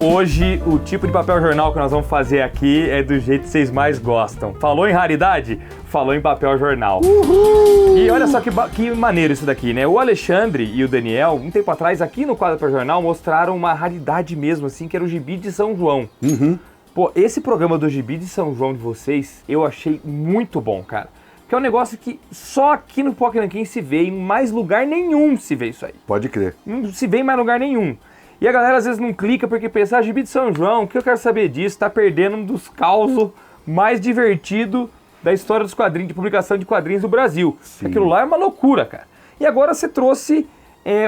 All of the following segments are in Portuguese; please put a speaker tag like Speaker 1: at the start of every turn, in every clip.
Speaker 1: Hoje, o tipo de papel jornal que nós vamos fazer aqui é do jeito que vocês mais gostam. Falou em raridade? Falou em papel jornal. Uhul! E olha só que maneiro isso daqui, né? O Alexandre e o Daniel, um tempo atrás, aqui no quadro papel jornal, mostraram uma raridade mesmo, assim, que era o Gibi de São João.
Speaker 2: Uhum.
Speaker 1: Pô, esse programa do Gibi de São João de vocês, eu achei muito bom, cara. Que é um negócio que só aqui no Pokémon se vê, em mais lugar nenhum se vê isso aí.
Speaker 2: Pode crer.
Speaker 1: Não se vê em mais lugar nenhum. E a galera às vezes não clica porque pensa, Gibi de São João, o que eu quero saber disso? Tá perdendo um dos causos mais divertidos da história dos quadrinhos, de publicação de quadrinhos do Brasil.
Speaker 2: Sim.
Speaker 1: Aquilo lá é uma loucura, cara. E agora você trouxe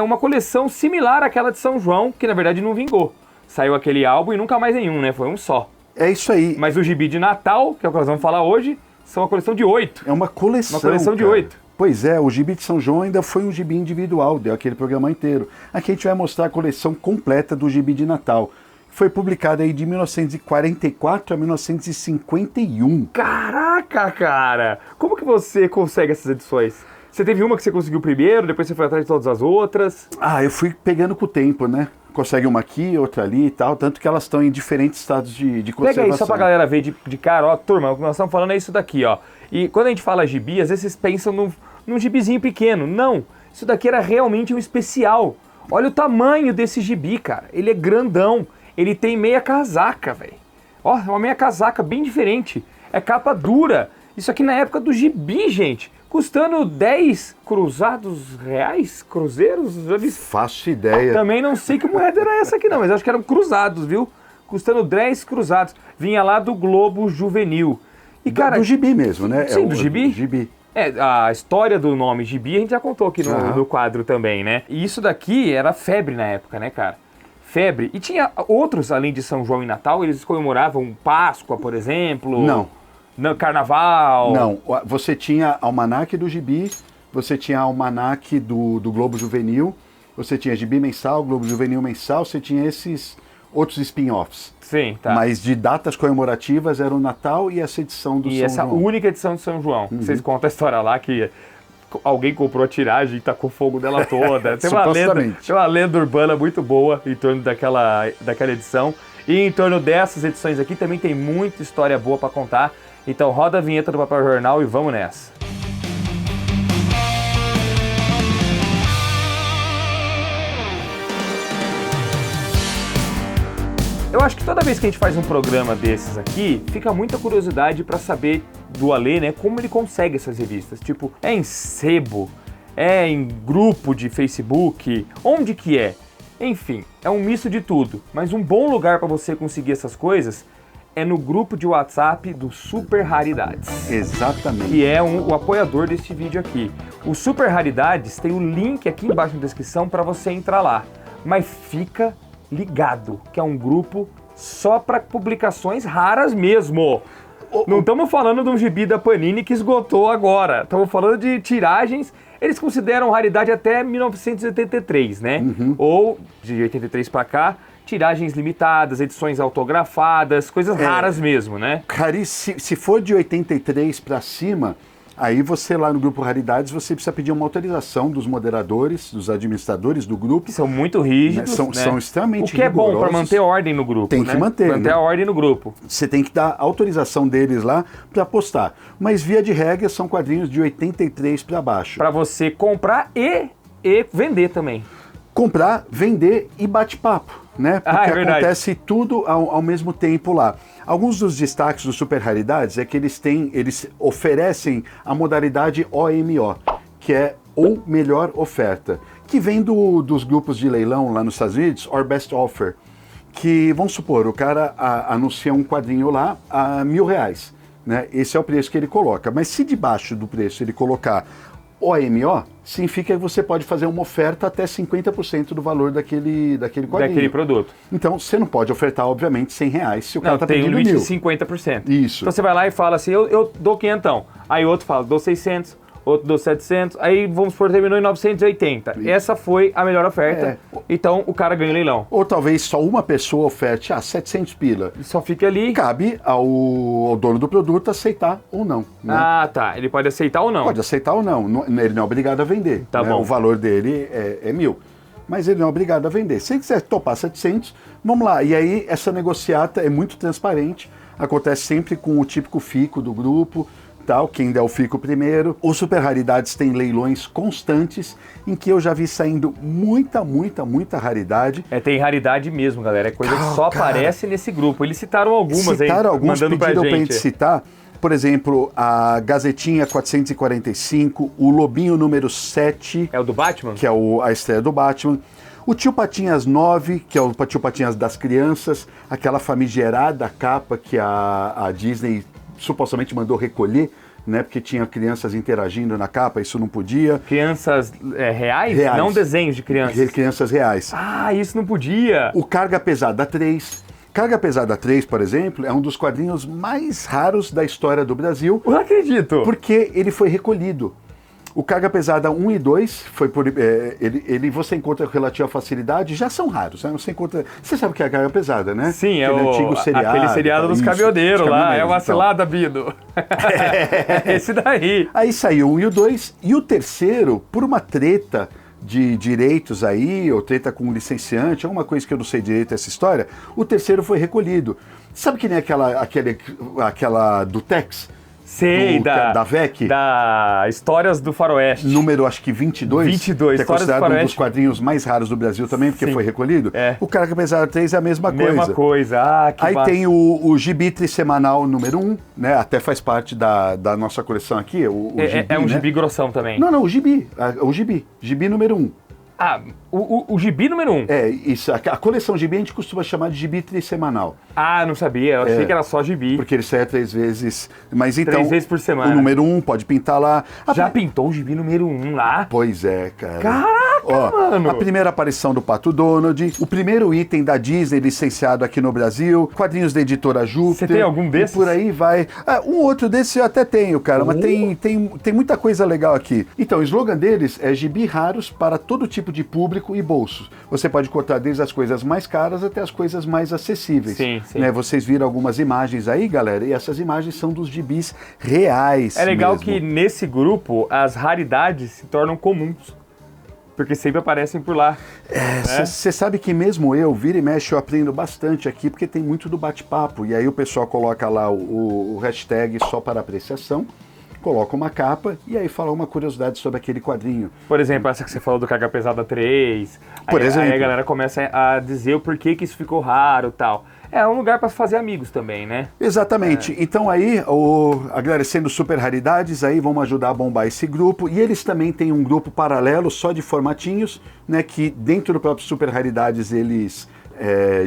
Speaker 1: uma coleção similar àquela de São João, que na verdade não vingou. Saiu aquele álbum e nunca mais nenhum, né? Foi um só.
Speaker 2: É isso aí.
Speaker 1: Mas o Gibi de Natal, que é o que nós vamos falar hoje, são uma coleção de 8.
Speaker 2: É uma coleção,
Speaker 1: Uma coleção de
Speaker 2: cara.
Speaker 1: 8.
Speaker 2: Pois é, o Gibi de São João ainda foi um gibi individual, deu aquele programa inteiro. Aqui a gente vai mostrar a coleção completa do Gibi de Natal. Foi publicada aí de 1944 a 1951.
Speaker 1: Caraca, cara! Como que você consegue essas edições? Você teve uma que você conseguiu primeiro, depois você foi atrás de todas as outras?
Speaker 2: Ah, eu fui pegando com o tempo, né? Consegue uma aqui, outra ali e tal, tanto que elas estão em diferentes estados de conservação.
Speaker 1: Pega aí só pra galera ver de cara, ó, turma, o que nós estamos falando é isso daqui, ó. E quando a gente fala gibi, às vezes vocês pensam num gibizinho pequeno. Não, isso daqui era realmente um especial. Olha o tamanho desse gibi, cara. Ele é grandão, ele tem meia casaca, velho. Ó, uma meia casaca bem diferente. É capa dura. Isso aqui na época do gibi, gente. Custando 10 cruzados reais? Cruzeiros?
Speaker 2: Faço ideia.
Speaker 1: Também não sei que moeda era essa aqui não, mas acho que eram cruzados, viu? Custando 10 cruzados. Vinha lá do Globo Juvenil. E, cara,
Speaker 2: do gibi mesmo, né?
Speaker 1: Sim, do gibi?
Speaker 2: Do gibi.
Speaker 1: A história do nome gibi a gente já contou aqui no quadro também, né? E isso daqui era febre na época, né, cara? Febre. E tinha outros, além de São João e Natal, eles comemoravam Páscoa, por exemplo?
Speaker 2: Não.
Speaker 1: Carnaval?
Speaker 2: Não, você tinha almanaque do gibi, você tinha almanaque do Globo Juvenil, você tinha gibi mensal, Globo Juvenil mensal, você tinha esses outros spin-offs.
Speaker 1: Sim, tá.
Speaker 2: Mas de datas comemorativas era o Natal e essa edição do São João.
Speaker 1: E essa única edição de São João. Vocês contam a história lá que alguém comprou a tiragem e tacou fogo dela toda. Tem uma lenda urbana muito boa em torno daquela edição. E em torno dessas edições aqui também tem muita história boa pra contar. Então roda a vinheta do Papel Jornal e vamos nessa. Eu acho que toda vez que a gente faz um programa desses aqui, fica muita curiosidade pra saber do Alê, né, como ele consegue essas revistas. Tipo, é em sebo, é em grupo de Facebook, onde que é? Enfim, é um misto de tudo. Mas um bom lugar pra você conseguir essas coisas é no grupo de WhatsApp do Super Raridades.
Speaker 2: Exatamente.
Speaker 1: Que é o apoiador deste vídeo aqui. O Super Raridades tem o link aqui embaixo na descrição para você entrar lá. Mas fica ligado, que é um grupo só para publicações raras mesmo. Não estamos falando de um gibi da Panini que esgotou agora. Estamos falando de tiragens. Eles consideram raridade até 1983, né? Ou de 83 para cá, tiragens limitadas, edições autografadas, coisas raras mesmo, né?
Speaker 2: Cara, se for de 83 para cima, aí você lá no grupo Raridades, você precisa pedir uma autorização dos moderadores, dos administradores do grupo.
Speaker 1: Que são muito rígidos,
Speaker 2: né? São extremamente rigorosos.
Speaker 1: O que é bom para manter ordem no grupo,
Speaker 2: Tem que manter,
Speaker 1: manter a ordem no grupo.
Speaker 2: Você tem que dar autorização deles lá para postar. Mas via de regra são quadrinhos de 83 para baixo.
Speaker 1: Para você comprar e vender também.
Speaker 2: Comprar, vender e bate-papo, né? Porque acontece tudo ao mesmo tempo lá. Alguns dos destaques do Super Raridades é que eles oferecem a modalidade OMO, que é ou melhor oferta, que vem dos grupos de leilão lá nos Estados Unidos, or best offer, que, vamos supor, o cara anuncia um quadrinho lá a R$1.000, né? Esse é o preço que ele coloca. Mas se debaixo do preço ele colocar OMO, significa que você pode fazer uma oferta até 50% do valor daquele quadrinho.
Speaker 1: Daquele produto.
Speaker 2: Então, você não pode ofertar, obviamente, R$100 se o cara está pedindo 1.000.
Speaker 1: Tem um limite de 50%.
Speaker 2: Isso.
Speaker 1: Então você vai lá e fala assim, eu dou 500. Aí outro fala, dou 600. Outro dou 700. Aí, vamos supor, terminou em 980. Essa foi a melhor oferta. Então, o cara ganha o leilão.
Speaker 2: Ou talvez só uma pessoa oferte 700 pila.
Speaker 1: E só fica ali.
Speaker 2: Cabe ao dono do produto aceitar ou não. Né?
Speaker 1: Ah, tá. Ele pode aceitar ou não.
Speaker 2: Pode aceitar ou não. Ele não é obrigado a vender.
Speaker 1: Tá bom.
Speaker 2: O valor dele é 1.000. mas ele não é obrigado a vender. Se ele quiser topar 700, vamos lá. E aí essa negociata é muito transparente, acontece sempre com o típico fico do grupo, tal, quem der o fico primeiro. O Super Raridades tem leilões constantes, em que eu já vi saindo muita raridade.
Speaker 1: Tem raridade mesmo, galera, é coisa que só aparece nesse grupo. Eles citaram algumas aí,
Speaker 2: alguns, pediram pra gente citar. Por exemplo, a Gazetinha 445, o Lobinho número 7.
Speaker 1: É o do Batman?
Speaker 2: Que é a estreia do Batman. O Tio Patinhas 9, que é o Tio Patinhas das crianças, aquela famigerada capa que a Disney supostamente mandou recolher, né? Porque tinha crianças interagindo na capa, isso não podia.
Speaker 1: Crianças reais? Não desenhos de crianças.
Speaker 2: Crianças reais.
Speaker 1: Ah, isso não podia.
Speaker 2: O Carga Pesada 3. Carga Pesada 3, por exemplo, é um dos quadrinhos mais raros da história do Brasil.
Speaker 1: Eu não acredito.
Speaker 2: Porque ele foi recolhido. O Carga Pesada 1 e 2, você encontra com relativa facilidade, já são raros, né? Você sabe o que é a Carga Pesada, né?
Speaker 1: Sim,
Speaker 2: aquele antigo seriado.
Speaker 1: Aquele seriado dos caminhoneiros lá, é uma cilada, Bido. Esse daí.
Speaker 2: Aí saiu o 1 e o 2, e o terceiro, por uma treta de direitos aí, ou treta com um licenciante, alguma coisa que eu não sei direito essa história, o terceiro foi recolhido. Sabe que nem aquela do Tex?
Speaker 1: Sei,
Speaker 2: da VEC.
Speaker 1: Da Histórias do Faroeste.
Speaker 2: Número, acho que 22.
Speaker 1: 22,
Speaker 2: que é considerado um dos quadrinhos mais raros do Brasil também, porque foi recolhido. O Carga Pesada 3 é a mesma coisa.
Speaker 1: Mesma coisa, que
Speaker 2: aí massa. Tem o Gibi Trissemanal número 1, né? Até faz parte da nossa coleção aqui. O gibi,
Speaker 1: é um gibi grossão também.
Speaker 2: Não, o Gibi. O Gibi. Gibi número 1.
Speaker 1: Ah, o Gibi número 1.
Speaker 2: Isso. A coleção Gibi a gente costuma chamar de Gibi Trissemanal.
Speaker 1: Ah, não sabia. Eu achei que era só Gibi.
Speaker 2: Porque ele sai 3 vezes. Mas então.
Speaker 1: 3 vezes por semana.
Speaker 2: O número 1 pode pintar lá.
Speaker 1: Já pintou o Gibi número 1 lá?
Speaker 2: Pois é, cara.
Speaker 1: Caraca, mano!
Speaker 2: A primeira aparição do Pato Donald, o primeiro item da Disney licenciado aqui no Brasil, quadrinhos da editora Júpiter.
Speaker 1: Você tem algum desses?
Speaker 2: E por aí vai. Um outro desses eu até tenho, cara, mas tem muita coisa legal aqui. Então, o slogan deles é Gibi raros para todo tipo de público e bolsos. Você pode encontrar desde as coisas mais caras até as coisas mais acessíveis.
Speaker 1: Sim.
Speaker 2: Né? Vocês viram algumas imagens aí, galera, e essas imagens são dos gibis reais.
Speaker 1: É legal
Speaker 2: mesmo.
Speaker 1: que nesse grupo as raridades se tornam comuns. Porque sempre aparecem por lá.
Speaker 2: Você sabe que mesmo eu, vira e mexe, eu aprendo bastante aqui, porque tem muito do bate-papo. E aí o pessoal coloca lá o hashtag só para apreciação, coloca uma capa e aí fala uma curiosidade sobre aquele quadrinho.
Speaker 1: Por exemplo, essa que você falou do Carga Pesada 3.
Speaker 2: Por exemplo.
Speaker 1: Aí a galera começa a dizer o porquê que isso ficou raro e tal. É um lugar para fazer amigos também, né?
Speaker 2: Exatamente. Então aí, agradecendo Super Raridades, aí vamos ajudar a bombar esse grupo. E eles também têm um grupo paralelo só de formatinhos, né? Que dentro do próprio Super Raridades eles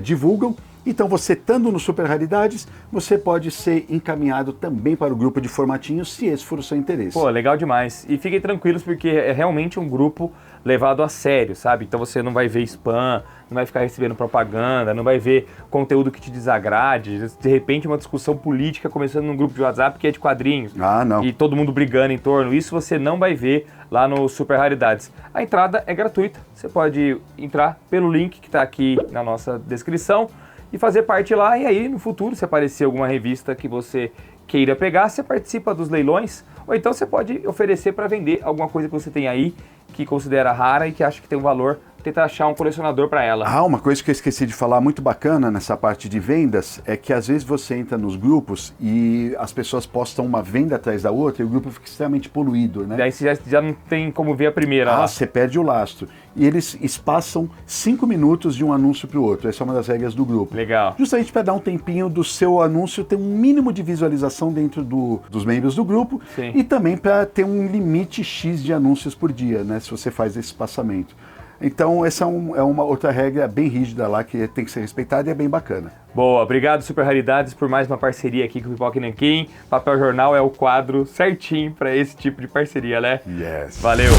Speaker 2: divulgam. Então você estando no Super Raridades, você pode ser encaminhado também para o grupo de formatinhos, se esse for o seu interesse.
Speaker 1: Pô, legal demais. E fiquem tranquilos porque é realmente um grupo levado a sério, sabe? Então você não vai ver spam, não vai ficar recebendo propaganda, não vai ver conteúdo que te desagrade, de repente uma discussão política começando num grupo de WhatsApp que é de quadrinhos.
Speaker 2: Não.
Speaker 1: E todo mundo brigando em torno. Isso você não vai ver lá no Super Raridades. A entrada é gratuita. Você pode entrar pelo link que está aqui na nossa descrição e fazer parte lá, e aí no futuro, se aparecer alguma revista que você queira pegar, você participa dos leilões, ou então você pode oferecer para vender alguma coisa que você tem aí, que considera rara e que acha que tem um valor, tentar achar um colecionador para ela.
Speaker 2: Uma coisa que eu esqueci de falar muito bacana nessa parte de vendas é que às vezes você entra nos grupos e as pessoas postam uma venda atrás da outra e o grupo fica extremamente poluído, né?
Speaker 1: Daí você já não tem como ver a primeira.
Speaker 2: Você perde o lastro. E eles espaçam 5 minutos de um anúncio para o outro. Essa é uma das regras do grupo.
Speaker 1: Legal.
Speaker 2: Justamente para dar um tempinho do seu anúncio ter um mínimo de visualização dentro dos membros do grupo.
Speaker 1: Sim.
Speaker 2: E também para ter um limite X de anúncios por dia, né? Se você faz esse espaçamento. Então, essa é uma outra regra bem rígida lá que tem que ser respeitada e é bem bacana.
Speaker 1: Boa, obrigado Super Raridades por mais uma parceria aqui com o Pipoca e Nanquim. Papel Jornal é o quadro certinho para esse tipo de parceria, né?
Speaker 2: Yes.
Speaker 1: Valeu!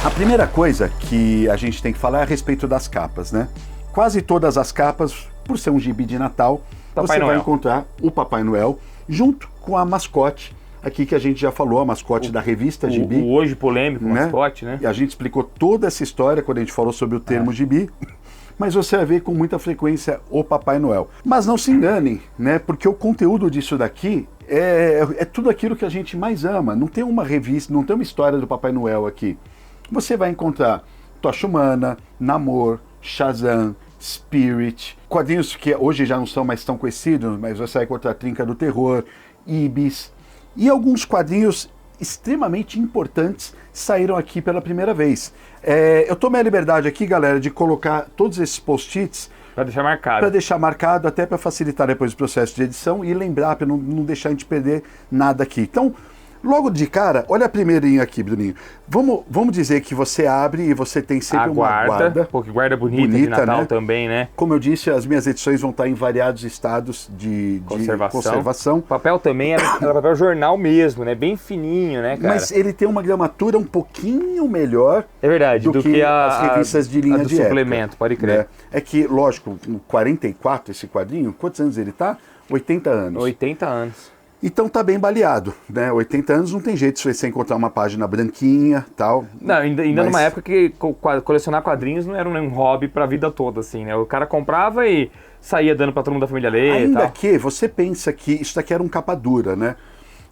Speaker 2: A primeira coisa que a gente tem que falar é a respeito das capas, né? Quase todas as capas, por ser um gibi de Natal, você vai encontrar o Papai Noel junto com a mascote. Aqui que a gente já falou, a mascote da revista Gibi.
Speaker 1: O hoje polêmico, né? Mascote, né?
Speaker 2: E a gente explicou toda essa história quando a gente falou sobre o termo Gibi. Mas você vai ver com muita frequência o Papai Noel. Mas não se enganem, né? Porque o conteúdo disso daqui é tudo aquilo que a gente mais ama. Não tem uma revista, não tem uma história do Papai Noel aqui. Você vai encontrar Tocha Humana, Namor, Shazam, Spirit, quadrinhos que hoje já não são mais tão conhecidos, mas vai sair contra a Trinca do Terror, Ibis, e alguns quadrinhos extremamente importantes saíram aqui pela primeira vez. Eu tomei a liberdade aqui, galera, de colocar todos esses post-its
Speaker 1: para deixar marcado.
Speaker 2: Para deixar marcado, até para facilitar depois o processo de edição e lembrar, para não deixar a gente perder nada aqui. Então, logo de cara, olha a primeirinha aqui, Bruninho. Vamos dizer que você abre e você tem sempre uma guarda.
Speaker 1: Pô, que guarda bonita de Natal, né? Também, né?
Speaker 2: Como eu disse, as minhas edições vão estar em variados estados de conservação.
Speaker 1: O papel também era papel jornal mesmo, né? Bem fininho, né, cara?
Speaker 2: Mas ele tem uma gramatura um pouquinho melhor
Speaker 1: do que
Speaker 2: as revistas de linha de
Speaker 1: suplemento,
Speaker 2: época,
Speaker 1: pode crer.
Speaker 2: Né? É que, lógico, com 44 esse quadrinho, quantos anos ele tá? 80 anos.
Speaker 1: 80 anos.
Speaker 2: Então tá bem baleado, né? 80 anos não tem jeito de você encontrar uma página branquinha e tal.
Speaker 1: Não, ainda numa época que colecionar quadrinhos não era um hobby pra vida toda, assim, né? O cara comprava e saía dando pra todo mundo da família ler
Speaker 2: Ainda
Speaker 1: e tal.
Speaker 2: que você pensa que isso daqui era um capa dura, né?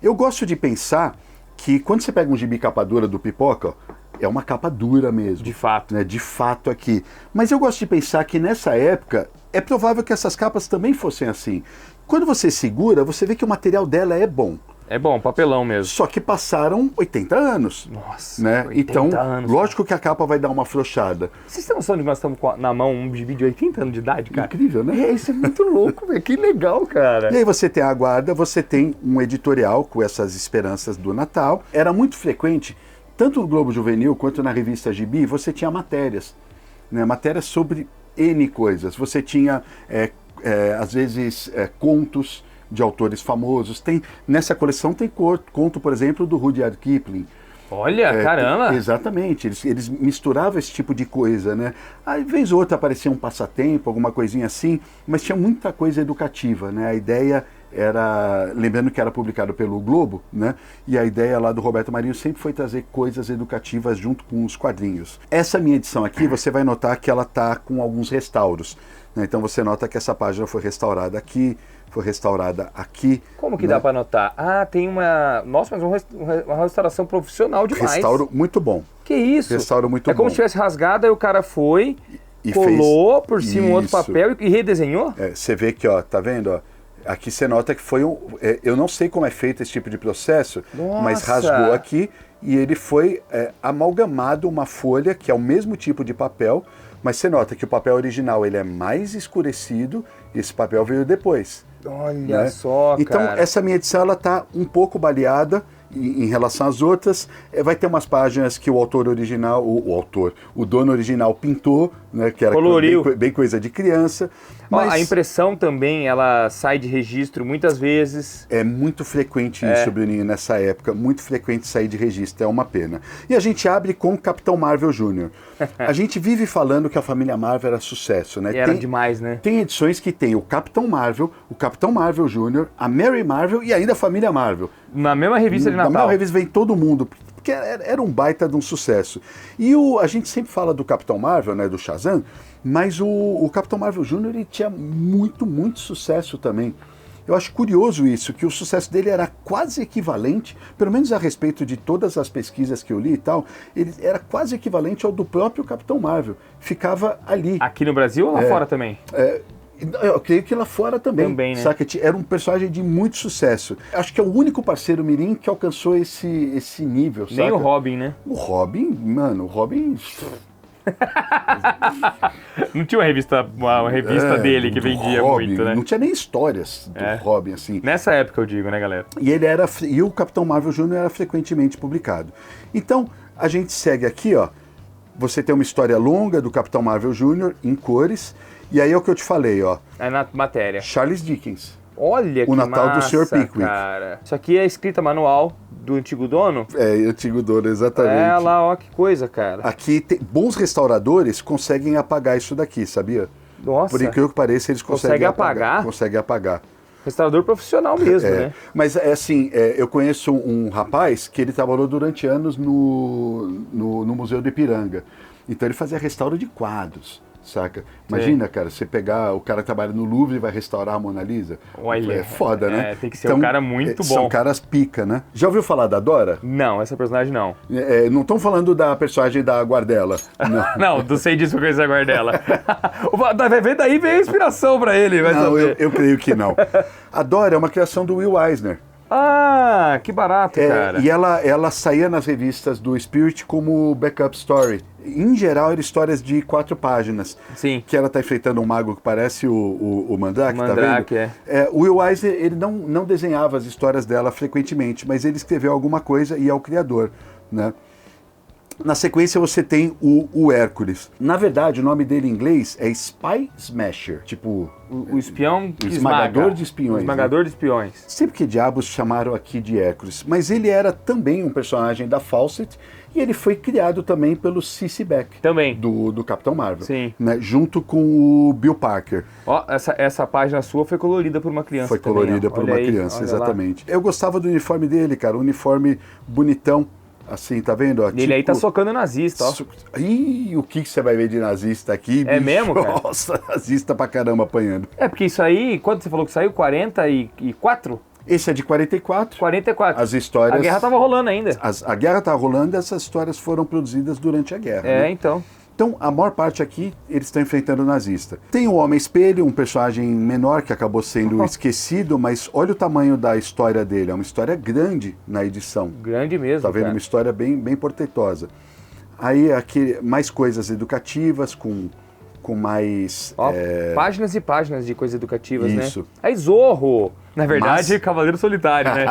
Speaker 2: Eu gosto de pensar que quando você pega um gibi capa dura do Pipoca, ó, é uma capa dura mesmo.
Speaker 1: De fato.
Speaker 2: Né? De fato aqui. Mas eu gosto de pensar que nessa época é provável que essas capas também fossem assim. Quando você segura, você vê que o material dela é bom.
Speaker 1: É bom, papelão mesmo.
Speaker 2: Só que passaram 80 anos.
Speaker 1: Nossa,
Speaker 2: né?
Speaker 1: 80
Speaker 2: então,
Speaker 1: anos.
Speaker 2: Lógico que a capa vai dar uma afrouxada.
Speaker 1: Vocês têm noção de que nós estamos na mão um gibi de 80 anos de idade, cara?
Speaker 2: Incrível, né?
Speaker 1: Isso é muito louco, velho. Que legal, cara.
Speaker 2: E aí você tem a guarda, você tem um editorial com essas esperanças do Natal. Era muito frequente, tanto no Globo Juvenil quanto na revista Gibi, você tinha matérias. Né? Matérias sobre N coisas. Você tinha, às vezes, contos de autores famosos. Nessa coleção tem conto, por exemplo, do Rudyard Kipling.
Speaker 1: Olha, caramba!
Speaker 2: Exatamente, eles misturavam esse tipo de coisa, né? Às vezes ou outra aparecia um passatempo, alguma coisinha assim, mas tinha muita coisa educativa, né? A ideia era, lembrando que era publicado pelo Globo, né? E a ideia lá do Roberto Marinho sempre foi trazer coisas educativas junto com os quadrinhos. Essa minha edição aqui, você vai notar que ela tá com alguns restauros, né? Então você nota que essa página foi restaurada aqui, foi restaurada aqui.
Speaker 1: Como que dá para notar? Ah, tem uma... Nossa, mas uma restauração profissional demais.
Speaker 2: Restauro muito bom.
Speaker 1: Que isso?
Speaker 2: Restauro muito bom.
Speaker 1: É como se tivesse rasgado, aí o cara foi, colou por cima um outro papel e redesenhou?
Speaker 2: Você vê que, ó, tá vendo, ó? Aqui você nota que foi eu não sei como é feito esse tipo de processo, mas rasgou aqui e ele foi amalgamado uma folha que é o mesmo tipo de papel, mas você nota que o papel original ele é mais escurecido e esse papel veio depois.
Speaker 1: Olha só,
Speaker 2: então,
Speaker 1: cara.
Speaker 2: essa minha edição ela tá um pouco baleada em relação às outras. Vai ter umas páginas que o autor original, o dono original pintou, né, que era bem coisa de criança. Mas
Speaker 1: a impressão também, ela sai de registro muitas vezes.
Speaker 2: É muito frequente isso, Bruninho, nessa época. Muito frequente sair de registro, é uma pena. E a gente abre com Capitão Marvel Jr. A gente vive falando que a família Marvel era sucesso, né?
Speaker 1: Era demais, né?
Speaker 2: Tem edições que tem o Capitão Marvel Jr., a Mary Marvel e ainda a família Marvel.
Speaker 1: Na mesma revista de Natal.
Speaker 2: Na mesma revista vem todo mundo, porque era um baita de um sucesso. E a gente sempre fala do Capitão Marvel, né, do Shazam, mas o Capitão Marvel Jr. ele tinha muito, muito sucesso também. Eu acho curioso isso, que o sucesso dele era quase equivalente, pelo menos a respeito de todas as pesquisas que eu li e tal, ele era quase equivalente ao do próprio Capitão Marvel. Ficava ali.
Speaker 1: Aqui no Brasil ou lá fora também?
Speaker 2: Eu creio que lá fora também,
Speaker 1: né?
Speaker 2: Saca? Era um personagem de muito sucesso. Acho que é o único parceiro mirim que alcançou esse nível, saca?
Speaker 1: Nem o Robin, né?
Speaker 2: O Robin.
Speaker 1: Não tinha uma revista dele que vendia
Speaker 2: Robin,
Speaker 1: muito, né?
Speaker 2: Não tinha nem histórias do Robin, assim.
Speaker 1: Nessa época eu digo, né, galera?
Speaker 2: E o Capitão Marvel Jr. era frequentemente publicado. Então, a gente segue aqui, ó. Você tem uma história longa do Capitão Marvel Jr. em cores. E aí é o que eu te falei, ó.
Speaker 1: É na matéria.
Speaker 2: Charles Dickens.
Speaker 1: Olha que
Speaker 2: O Natal do Sr. Pickwick.
Speaker 1: Cara. Isso aqui é escrita manual do antigo dono?
Speaker 2: Antigo dono, exatamente.
Speaker 1: Lá, ó, que coisa, cara.
Speaker 2: Aqui, bons restauradores conseguem apagar isso daqui, sabia?
Speaker 1: Nossa.
Speaker 2: Por incrível que pareça, eles conseguem apagar. Conseguem apagar.
Speaker 1: Restaurador profissional mesmo, né?
Speaker 2: Mas assim, eu conheço um rapaz que ele trabalhou durante anos no Museu do Ipiranga. Então ele fazia restauro de quadros. saca? Imagina, cara, você pegar o cara que trabalha no Louvre e vai restaurar a Mona Lisa.
Speaker 1: Olha,
Speaker 2: é foda, né?
Speaker 1: Tem que ser um cara muito bom.
Speaker 2: São caras pica, né? Já ouviu falar da Dora?
Speaker 1: Não, essa personagem não.
Speaker 2: Não estão falando da personagem da Guardela. Não,
Speaker 1: não sei disso que a Guardela. Daí vem a inspiração pra ele.
Speaker 2: Não, eu creio que não. A Dora é uma criação do Will Eisner.
Speaker 1: Ah, que barato, cara.
Speaker 2: E ela saía nas revistas do Spirit como backup story. Em geral, eram histórias de 4 páginas.
Speaker 1: Sim.
Speaker 2: Que ela tá enfrentando um mago que parece o Mandrake, tá vendo? O Will Eisner, ele não desenhava as histórias dela frequentemente, mas ele escreveu alguma coisa e é o criador, né? Na sequência você tem o Hércules. Na verdade, o nome dele em inglês é Spy Smasher, tipo...
Speaker 1: O espião que
Speaker 2: esmagador de espiões.
Speaker 1: O esmagador de espiões.
Speaker 2: Sempre que diabos chamaram aqui de Hércules. Mas ele era também um personagem da Fawcett e ele foi criado também pelo C.C. Beck.
Speaker 1: Também.
Speaker 2: Do Capitão Marvel.
Speaker 1: Sim.
Speaker 2: Né, junto com o Bill Parker.
Speaker 1: Ó, essa página sua foi colorida por uma criança.
Speaker 2: Foi colorida por uma criança, exatamente. Eu gostava do uniforme dele, cara. Um uniforme bonitão. Assim, tá vendo? Ó,
Speaker 1: ele aí tá socando nazista, ó.
Speaker 2: Ih, o que você vai ver de nazista aqui, bicho?
Speaker 1: É mesmo, cara?
Speaker 2: Nossa, nazista pra caramba apanhando.
Speaker 1: Porque isso aí, quando você falou que saiu? 44?
Speaker 2: Esse é de 44.
Speaker 1: 44.
Speaker 2: As histórias...
Speaker 1: A guerra tava rolando ainda.
Speaker 2: A guerra tava rolando, essas histórias foram produzidas durante a guerra. Né?
Speaker 1: Então...
Speaker 2: Então, a maior parte aqui, eles estão enfrentando o nazista. Tem o Homem-Espelho, um personagem menor que acabou sendo esquecido, mas olha o tamanho da história dele. É uma história grande na edição.
Speaker 1: Grande mesmo,
Speaker 2: tá vendo?
Speaker 1: Cara.
Speaker 2: Uma história bem, bem portentosa. Aí, aqui, mais coisas educativas, com mais...
Speaker 1: páginas e páginas de coisas educativas,
Speaker 2: Isso.
Speaker 1: né? Aí Zorro! Na verdade, Cavaleiro Solitário, né?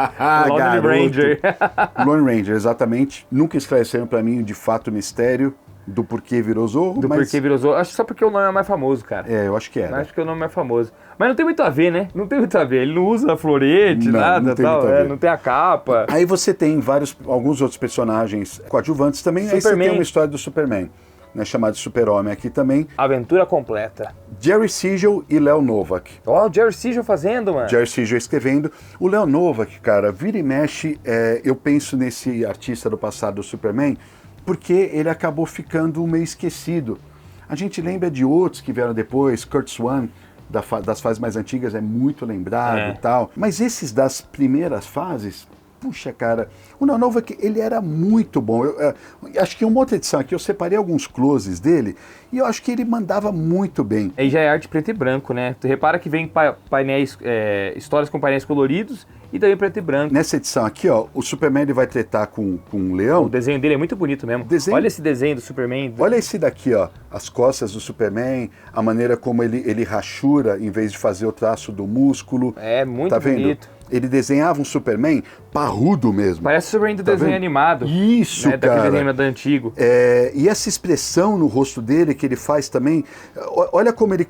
Speaker 1: Lone Ranger.
Speaker 2: Lone Ranger, exatamente. Nunca esclareceram pra mim, de fato, o mistério do porquê virou Zorro.
Speaker 1: Porquê virou Zorro. Acho que só porque o nome é mais famoso, cara.
Speaker 2: Eu acho que era.
Speaker 1: Acho que o nome é mais famoso. Mas não tem muito a ver, né? Não tem muito a ver. Ele não usa florete, nada,
Speaker 2: não tem
Speaker 1: tal.
Speaker 2: Muito a ver.
Speaker 1: Não tem a capa.
Speaker 2: Aí você tem alguns outros personagens coadjuvantes também. Superman. Aí você tem uma história do Superman, né, chamado Super-Homem aqui também.
Speaker 1: Aventura completa.
Speaker 2: Jerry Siegel e Léo Novak.
Speaker 1: Ó, o Jerry Siegel fazendo, mano.
Speaker 2: Jerry Siegel escrevendo. O Léo Novak, cara, vira e mexe, eu penso nesse artista do passado do Superman, porque ele acabou ficando meio esquecido. A gente lembra de outros que vieram depois, Curt Swan, das fases mais antigas, é muito lembrado e tal. Mas esses das primeiras fases, puxa, cara, o Léo Novak, ele era muito bom. Eu acho que em uma outra edição aqui eu separei alguns closes dele e eu acho que ele mandava muito bem.
Speaker 1: Aí já é arte preto e branco, né? Tu repara que vem painéis, histórias com painéis coloridos e também preto e branco.
Speaker 2: Nessa edição aqui, ó, o Superman ele vai tretar com um leão.
Speaker 1: O desenho dele é muito bonito mesmo. Olha esse desenho do Superman.
Speaker 2: Olha esse daqui, ó, as costas do Superman, a maneira como ele rachura em vez de fazer o traço do músculo.
Speaker 1: É muito
Speaker 2: Vendo?
Speaker 1: bonito.
Speaker 2: Ele desenhava um Superman parrudo mesmo.
Speaker 1: Parece o Superman do desenho animado.
Speaker 2: Isso,
Speaker 1: né,
Speaker 2: cara.
Speaker 1: Daquele desenho antigo.
Speaker 2: E essa expressão no rosto dele que ele faz também, olha como ele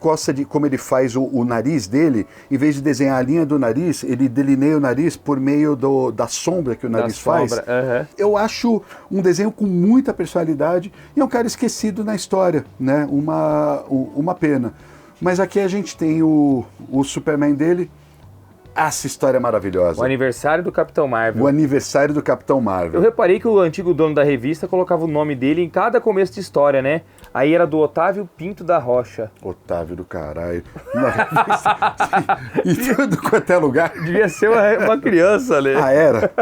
Speaker 2: como ele faz o nariz dele, em vez de desenhar a linha do nariz, ele delineia o nariz por meio da sombra que o nariz faz. Eu acho um desenho com muita personalidade e é um cara esquecido na história, né? Uma pena. Mas aqui a gente tem o Superman dele. Essa história é maravilhosa.
Speaker 1: O aniversário do Capitão Marvel.
Speaker 2: O aniversário do Capitão Marvel.
Speaker 1: Eu reparei que o antigo dono da revista colocava o nome dele em cada começo de história, né? Aí era do Otávio Pinto da Rocha.
Speaker 2: Otávio do caralho. Em tudo quanto é lugar.
Speaker 1: Devia ser uma criança, né?
Speaker 2: Era?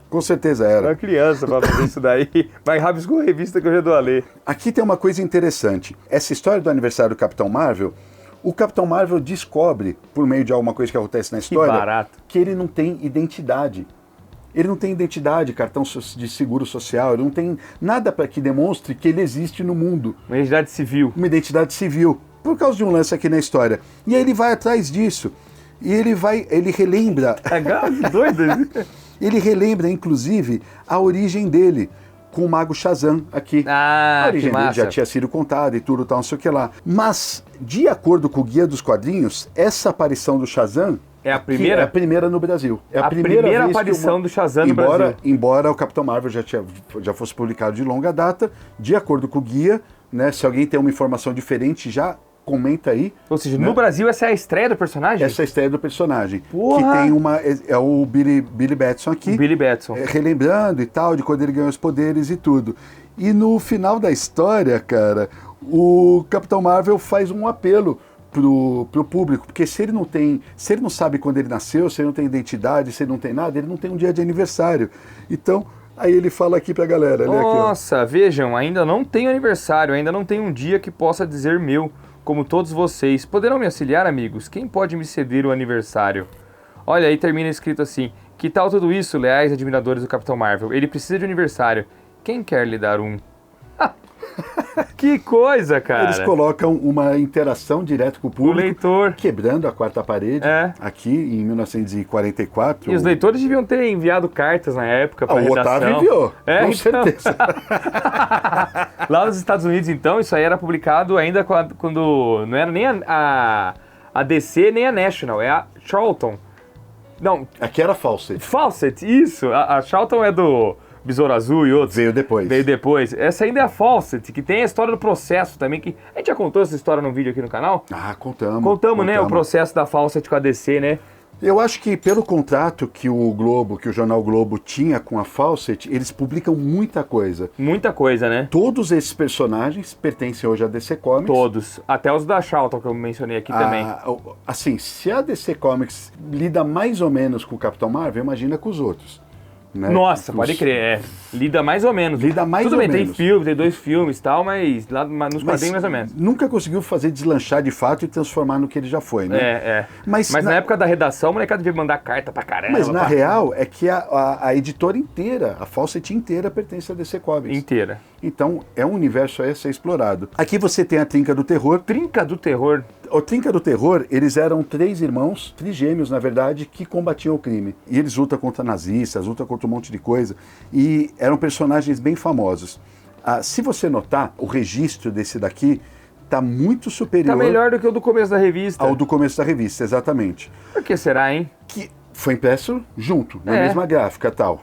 Speaker 2: Com certeza era.
Speaker 1: Uma criança pra fazer isso daí. Mas rabiscou a revista que eu já dou a ler.
Speaker 2: Aqui tem uma coisa interessante. Essa história do aniversário do Capitão Marvel... O Capitão Marvel descobre, por meio de alguma coisa que acontece na história, que ele não tem identidade. Ele não tem identidade, cartão de seguro social, ele não tem nada para que demonstre que ele existe no mundo.
Speaker 1: Uma identidade civil.
Speaker 2: Uma identidade civil, por causa de um lance aqui na história. E aí ele vai atrás disso. E ele relembra...
Speaker 1: É doido.
Speaker 2: Ele relembra, inclusive, a origem dele. Com o Mago Shazam aqui.
Speaker 1: A
Speaker 2: origem dele já tinha sido contada e tudo, tal, não sei o que lá. Mas, de acordo com o Guia dos Quadrinhos, essa aparição do Shazam...
Speaker 1: É a primeira?
Speaker 2: É a primeira no Brasil. É
Speaker 1: a primeira aparição do Shazam no Brasil.
Speaker 2: Embora o Capitão Marvel já fosse publicado de longa data, de acordo com o Guia, né, se alguém tem uma informação diferente, já comenta aí.
Speaker 1: Ou seja, no Brasil essa é a estreia do personagem?
Speaker 2: Essa é a estreia do personagem.
Speaker 1: Porra.
Speaker 2: Que tem é o Billy Batson aqui.
Speaker 1: O Billy Batson.
Speaker 2: Relembrando e tal, de quando ele ganhou os poderes e tudo. E no final da história, cara, o Capitão Marvel faz um apelo pro público, porque se ele não sabe quando ele nasceu, se ele não tem identidade, se ele não tem nada, ele não tem um dia de aniversário. Então, aí ele fala aqui pra galera.
Speaker 1: Nossa, aqui, vejam, ainda não tenho aniversário, ainda não tenho um dia que possa dizer meu, como todos vocês. Poderão me auxiliar, amigos? Quem pode me ceder o aniversário? Olha, aí termina escrito assim: que tal tudo isso, leais admiradores do Capitão Marvel? Ele precisa de um aniversário. Quem quer lhe dar um? Que coisa, cara!
Speaker 2: Eles colocam uma interação direto com o público,
Speaker 1: o leitor,
Speaker 2: quebrando a quarta parede, aqui em 1944.
Speaker 1: E os leitores deviam ter enviado cartas na época para a redação.
Speaker 2: O Otávio enviou, com certeza.
Speaker 1: Lá nos Estados Unidos, então, isso aí era publicado ainda quando não era nem a DC, nem a National, é a Charlton. Não.
Speaker 2: Aqui era Fawcett.
Speaker 1: Fawcett, isso. A Charlton é do Besouro Azul e outros.
Speaker 2: Veio depois.
Speaker 1: Essa ainda é a Fawcett, que tem a história do processo também, que a gente já contou essa história num vídeo aqui no canal?
Speaker 2: Ah, contamos.
Speaker 1: Contamos, né? O processo da Fawcett com a DC, né?
Speaker 2: Eu acho que pelo contrato que o Jornal Globo tinha com a Fawcett, eles publicam muita coisa.
Speaker 1: Muita coisa, né?
Speaker 2: Todos esses personagens pertencem hoje à DC Comics.
Speaker 1: Todos. Até os da Charlton, que eu mencionei aqui também.
Speaker 2: Assim, se a DC Comics lida mais ou menos com o Capitão Marvel, imagina com os outros. Né?
Speaker 1: Nossa, pode crer, lida mais ou menos. Tudo bem, tem filme, tem 2 filmes e tal, mas lá nos quadrinhos mais ou menos.
Speaker 2: Nunca conseguiu fazer deslanchar de fato e transformar no que ele já foi, né? Mas na época da redação, o molecada devia mandar carta pra caramba. Mas na real é que a editora inteira, a Fawcett inteira pertence à DC Comics.
Speaker 1: Inteira.
Speaker 2: Então é um universo a ser explorado. Aqui você tem a Trinca do Terror.
Speaker 1: Trinca do Terror?
Speaker 2: O Trinca do Terror, eles eram 3 irmãos, trigêmeos na verdade, que combatiam o crime. E eles lutam contra nazistas, lutam contra um monte de coisa. E eram personagens bem famosos. Se você notar, o registro desse daqui está muito superior...
Speaker 1: Está melhor do que o do começo da revista.
Speaker 2: Ao do começo da revista, exatamente.
Speaker 1: Por que será, hein?
Speaker 2: Que foi impresso junto, na mesma gráfica e tal.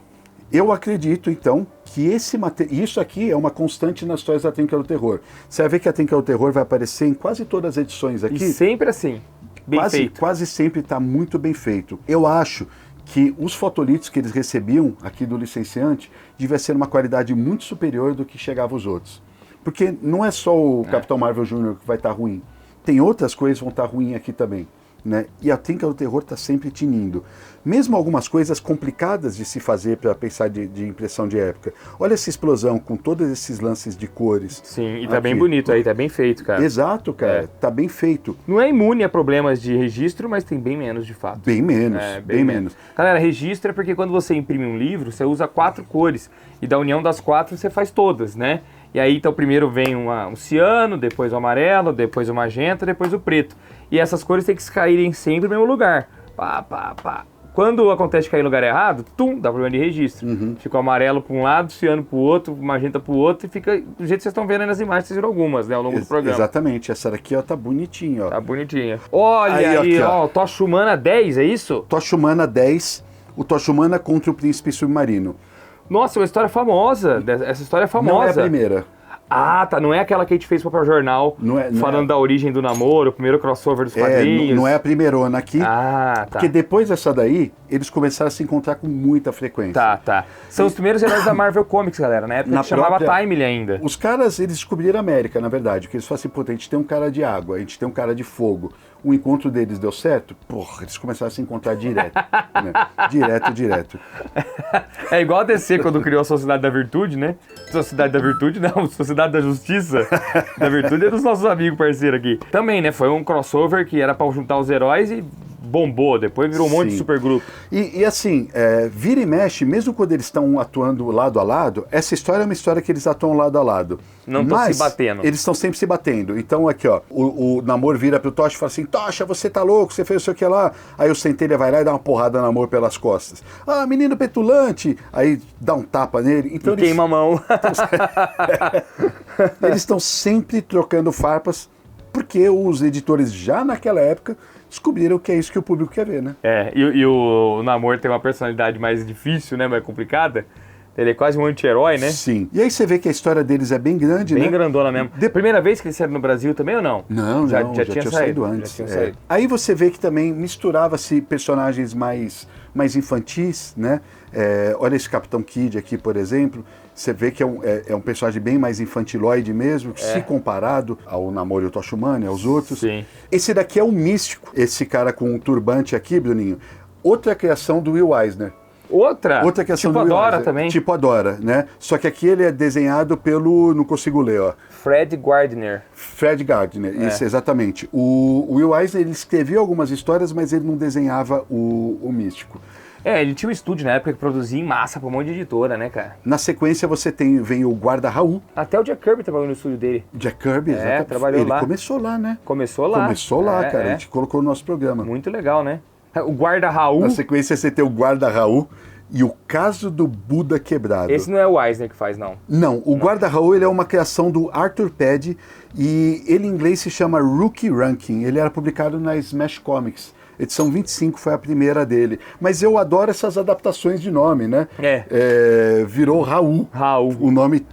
Speaker 2: Eu acredito, então, que isso aqui é uma constante nas histórias da Trinca do Terror. Você vai ver que a Trinca do Terror vai aparecer em quase todas as edições aqui.
Speaker 1: E sempre assim, bem feito.
Speaker 2: Quase sempre está muito bem feito. Eu acho que os fotolitos que eles recebiam aqui do licenciante devia ser uma qualidade muito superior do que chegava os outros. Porque não é só o Capitão Marvel Jr. que vai estar ruim. Tem outras coisas que vão estar ruins aqui também. Né? E a Trinca do Terror está sempre tinindo. Mesmo algumas coisas complicadas de se fazer para pensar de impressão de época. Olha essa explosão com todos esses lances de cores.
Speaker 1: Sim, e tá bem bonito aí, tá bem feito, cara.
Speaker 2: Exato, cara, tá bem feito.
Speaker 1: Não é imune a problemas de registro, mas tem bem menos de fato.
Speaker 2: Bem menos, bem menos.
Speaker 1: Galera, registro é porque quando você imprime um livro, você usa 4 cores. E da união das 4 você faz todas, né? E aí, então, primeiro vem um ciano, depois o amarelo, depois o magenta, depois o preto. E essas cores têm que caírem sempre no mesmo lugar. Pá, pá, pá. Quando acontece de cair no lugar errado, dá problema de registro. Fica o amarelo para um lado, o ciano para o outro, o magenta para o outro, e fica do jeito que vocês estão vendo aí nas imagens, vocês viram algumas, né, ao longo do programa.
Speaker 2: Exatamente, essa daqui, ó, tá bonitinha, ó.
Speaker 1: Tá bonitinha. Olha aí, ó, Tocha Humana 10, é isso?
Speaker 2: Tocha Humana 10, o Tocha Humana contra o Príncipe Submarino.
Speaker 1: Nossa, uma história famosa, essa história é famosa.
Speaker 2: Não é a primeira.
Speaker 1: Ah, tá. Não é aquela que a gente fez para o jornal, falando da origem do namoro, o primeiro crossover dos quadrinhos.
Speaker 2: Não é a primeirona aqui.
Speaker 1: Ah, tá.
Speaker 2: Porque depois dessa daí, eles começaram a se encontrar com muita frequência.
Speaker 1: Tá. São os primeiros heróis da Marvel Comics, galera. Na época chamava Timely ainda.
Speaker 2: Os caras, eles descobriram a América, na verdade. Porque eles falaram assim, pô, a gente tem um cara de água, a gente tem um cara de fogo. O encontro deles deu certo? Porra, eles começaram a se encontrar direto. Né? Direto.
Speaker 1: É igual a DC quando criou a Sociedade da Virtude, né? Sociedade da Virtude não, Sociedade da Justiça. Da Virtude é dos nossos amigos parceiros aqui. Também, né? Foi um crossover que era pra juntar os heróis e bombou, depois virou um monte de supergrupo.
Speaker 2: E assim, vira e mexe, mesmo quando eles estão atuando lado a lado, essa história é uma história que eles atuam lado a lado.
Speaker 1: Não estão se batendo.
Speaker 2: Eles estão sempre se batendo. Então aqui, ó, o Namor vira pro Tocha e fala assim, Tocha, você tá louco, você fez o que lá. Aí o Centelha vai lá e dá uma porrada no Namor pelas costas. Ah, menino petulante. Aí dá um tapa nele. Então
Speaker 1: queima a mão.
Speaker 2: Eles estão sempre trocando farpas, porque os editores já naquela época descobriram que é isso que o público quer ver, né?
Speaker 1: E o Namor tem uma personalidade mais difícil, né, mais complicada. Ele é quase um anti-herói, né?
Speaker 2: Sim. E aí você vê que a história deles é bem grande, né?
Speaker 1: Bem grandona mesmo. Primeira vez que eles saíram no Brasil também ou não?
Speaker 2: Não, já tinha saído antes. Já tinha saído. Aí você vê que também misturava-se personagens mais infantis, né? Olha esse Capitão Kidd aqui, por exemplo, Você vê que é um personagem bem mais infantiloide mesmo, se comparado ao Namor e o Toshimane, aos outros.
Speaker 1: Sim.
Speaker 2: Esse daqui é um místico, esse cara com um turbante aqui, Bruninho. Outra criação do Will Eisner.
Speaker 1: Outra
Speaker 2: criação
Speaker 1: tipo
Speaker 2: do Will
Speaker 1: a Dora
Speaker 2: Eisner.
Speaker 1: também.
Speaker 2: Tipo a Dora, né? Só que aqui ele é desenhado pelo... Não consigo ler, ó.
Speaker 1: Fred Gardner.
Speaker 2: Fred Gardner, isso, exatamente. O Will Eisner, ele escreveu algumas histórias, mas ele não desenhava o místico.
Speaker 1: Ele tinha um estúdio na época que produzia em massa pra um monte de editora, né, cara?
Speaker 2: Na sequência você vem o Guarda Raul.
Speaker 1: Até o Jack Kirby trabalhou no estúdio dele.
Speaker 2: Jack Kirby, exatamente.
Speaker 1: Trabalhou lá.
Speaker 2: Ele começou lá, né?
Speaker 1: Começou lá,
Speaker 2: cara. A gente colocou no nosso programa.
Speaker 1: Muito legal, né? O Guarda Raul.
Speaker 2: Na sequência você tem o Guarda Raul e o Caso do Buda Quebrado.
Speaker 1: Esse não é o Eisner que faz, não.
Speaker 2: Não, o Guarda Raul ele é uma criação do Arthur Pedd e ele em inglês se chama Rookie Ranking. Ele era publicado na Smash Comics. Edição 25 foi a primeira dele. Mas eu adoro essas adaptações de nome, né? Virou Raul.
Speaker 1: Raul.
Speaker 2: O nome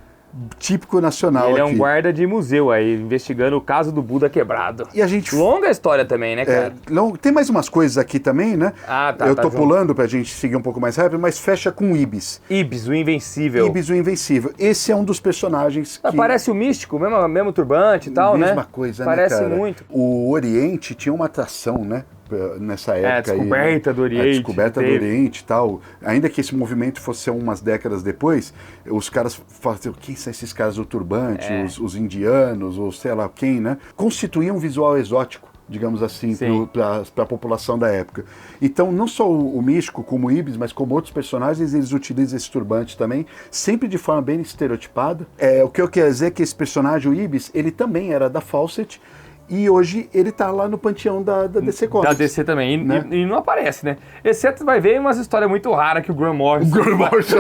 Speaker 2: típico nacional
Speaker 1: ele
Speaker 2: aqui.
Speaker 1: É um guarda de museu aí, investigando o caso do Buda quebrado.
Speaker 2: E a gente...
Speaker 1: Longa história também, né, cara?
Speaker 2: Tem mais umas coisas aqui também, né? Eu tô pulando pra gente seguir um pouco mais rápido, mas fecha com Ibis.
Speaker 1: Ibis, o Invencível.
Speaker 2: Ibis, o Invencível. Esse é um dos personagens que...
Speaker 1: Parece o Místico, mesmo turbante e tal, né?
Speaker 2: Mesma coisa,
Speaker 1: parece,
Speaker 2: né, cara?
Speaker 1: Parece muito.
Speaker 2: O Oriente tinha uma atração, né? Nessa época
Speaker 1: a descoberta
Speaker 2: aí,
Speaker 1: do Oriente.
Speaker 2: A descoberta do Oriente e tal. Ainda que esse movimento fosse umas décadas depois, os caras faziam, quem são esses caras do turbante, os indianos, ou sei lá quem, né? Constituíam um visual exótico, digamos assim, para a população da época. Então, não só o Místico, como o Ibis, mas como outros personagens, eles utilizam esse turbante também, sempre de forma bem estereotipada. O que eu quero dizer é que esse personagem, o Ibis, ele também era da Fawcett, e hoje ele tá lá no panteão da DC Comics.
Speaker 1: Da DC também,
Speaker 2: né?
Speaker 1: e não aparece, né? Exceto vai ver umas histórias muito raras que o Grant Morrison...
Speaker 2: O Grant Morrison.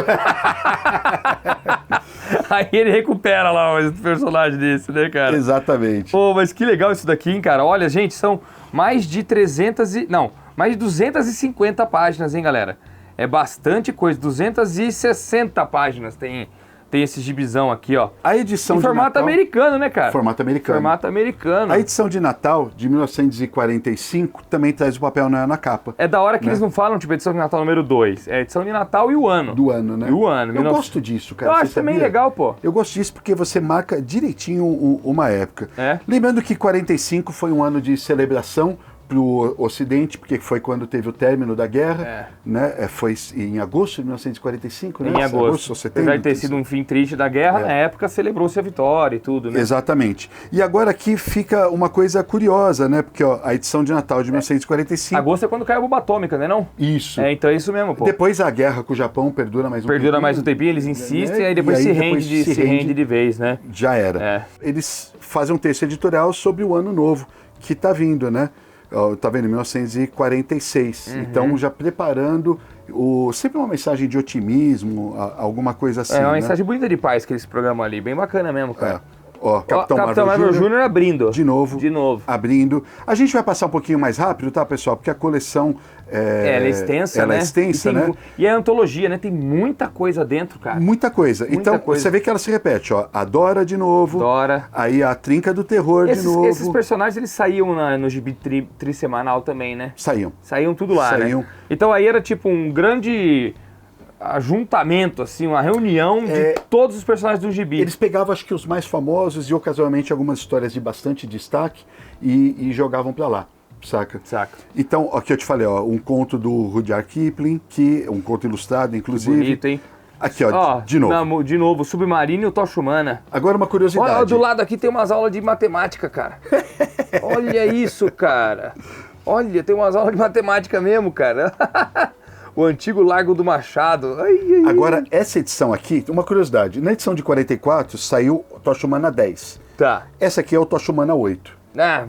Speaker 1: Aí ele recupera lá o personagem desse, né, cara?
Speaker 2: Exatamente.
Speaker 1: Pô, mas que legal isso daqui, hein, cara? Olha, gente, são mais de 250 páginas, hein, galera? É bastante coisa, 260 páginas tem esse gibizão aqui, ó.
Speaker 2: A edição
Speaker 1: em formato
Speaker 2: de Natal,
Speaker 1: americano, né, cara?
Speaker 2: Formato americano.
Speaker 1: Formato americano.
Speaker 2: A edição de Natal, de 1945, também traz o papel na capa.
Speaker 1: É da hora que eles não falam, tipo, edição de Natal número 2. É edição de Natal e o ano.
Speaker 2: Do ano, né?
Speaker 1: E o ano.
Speaker 2: Eu gosto disso, cara.
Speaker 1: Eu acho também legal, pô.
Speaker 2: Eu gosto disso porque você marca direitinho uma época. Lembrando que 45 foi um ano de celebração pro Ocidente, porque foi quando teve o término da guerra, né? Foi em agosto de 1945, né?
Speaker 1: Em agosto. Apesar de ter sido um fim triste da guerra, na época celebrou-se a vitória e tudo, né?
Speaker 2: Exatamente. E agora aqui fica uma coisa curiosa, né? Porque ó, a edição de Natal de 1945...
Speaker 1: Agosto é quando cai a bomba atômica, né, não?
Speaker 2: Isso.
Speaker 1: Então é isso mesmo, pô.
Speaker 2: Depois a guerra com o Japão perdura mais um tempinho.
Speaker 1: Perdura mais um tempinho, eles insistem, aí depois se rende de vez, né?
Speaker 2: Já era. Eles fazem um texto editorial sobre o ano novo que tá vindo, né? Tá vendo? 1946. Então, já preparando sempre uma mensagem de otimismo, alguma coisa assim.
Speaker 1: É uma
Speaker 2: né?
Speaker 1: mensagem bonita de paz que eles programam ali. Bem bacana mesmo, cara.
Speaker 2: Capitão
Speaker 1: Marvel Jr. abrindo.
Speaker 2: De novo. Abrindo. A gente vai passar um pouquinho mais rápido, tá, pessoal? Porque a coleção...
Speaker 1: ela é extensa, né?
Speaker 2: Ela é extensa, né?
Speaker 1: E é antologia, né? Tem muita coisa dentro, cara.
Speaker 2: Muita coisa. Você vê que ela se repete, ó. A Dora de novo. Aí a Trinca do Terror de novo.
Speaker 1: Esses personagens, eles saíam no gibi trissemanal também, né?
Speaker 2: Saíam
Speaker 1: tudo lá, né? Então aí era tipo um grande... ajuntamento, assim, uma reunião de todos os personagens do gibi.
Speaker 2: Eles pegavam, acho que, os mais famosos e, ocasionalmente, algumas histórias de bastante destaque e jogavam pra lá, saca? Então, aqui eu te falei, ó, um conto do Rudyard Kipling, um conto ilustrado, inclusive.
Speaker 1: Que bonito, hein?
Speaker 2: Aqui, ó, de novo.
Speaker 1: De novo, Submarino e o Tocha Humana.
Speaker 2: Agora uma curiosidade.
Speaker 1: Olha, do lado aqui tem umas aulas de matemática, cara. Olha isso, cara. Olha, tem umas aulas de matemática mesmo, cara. O antigo Largo do Machado.
Speaker 2: Agora, essa edição aqui, uma curiosidade. Na edição de 44, saiu o Tocha Humana 10.
Speaker 1: Tá.
Speaker 2: Essa aqui é o Tocha Humana 8.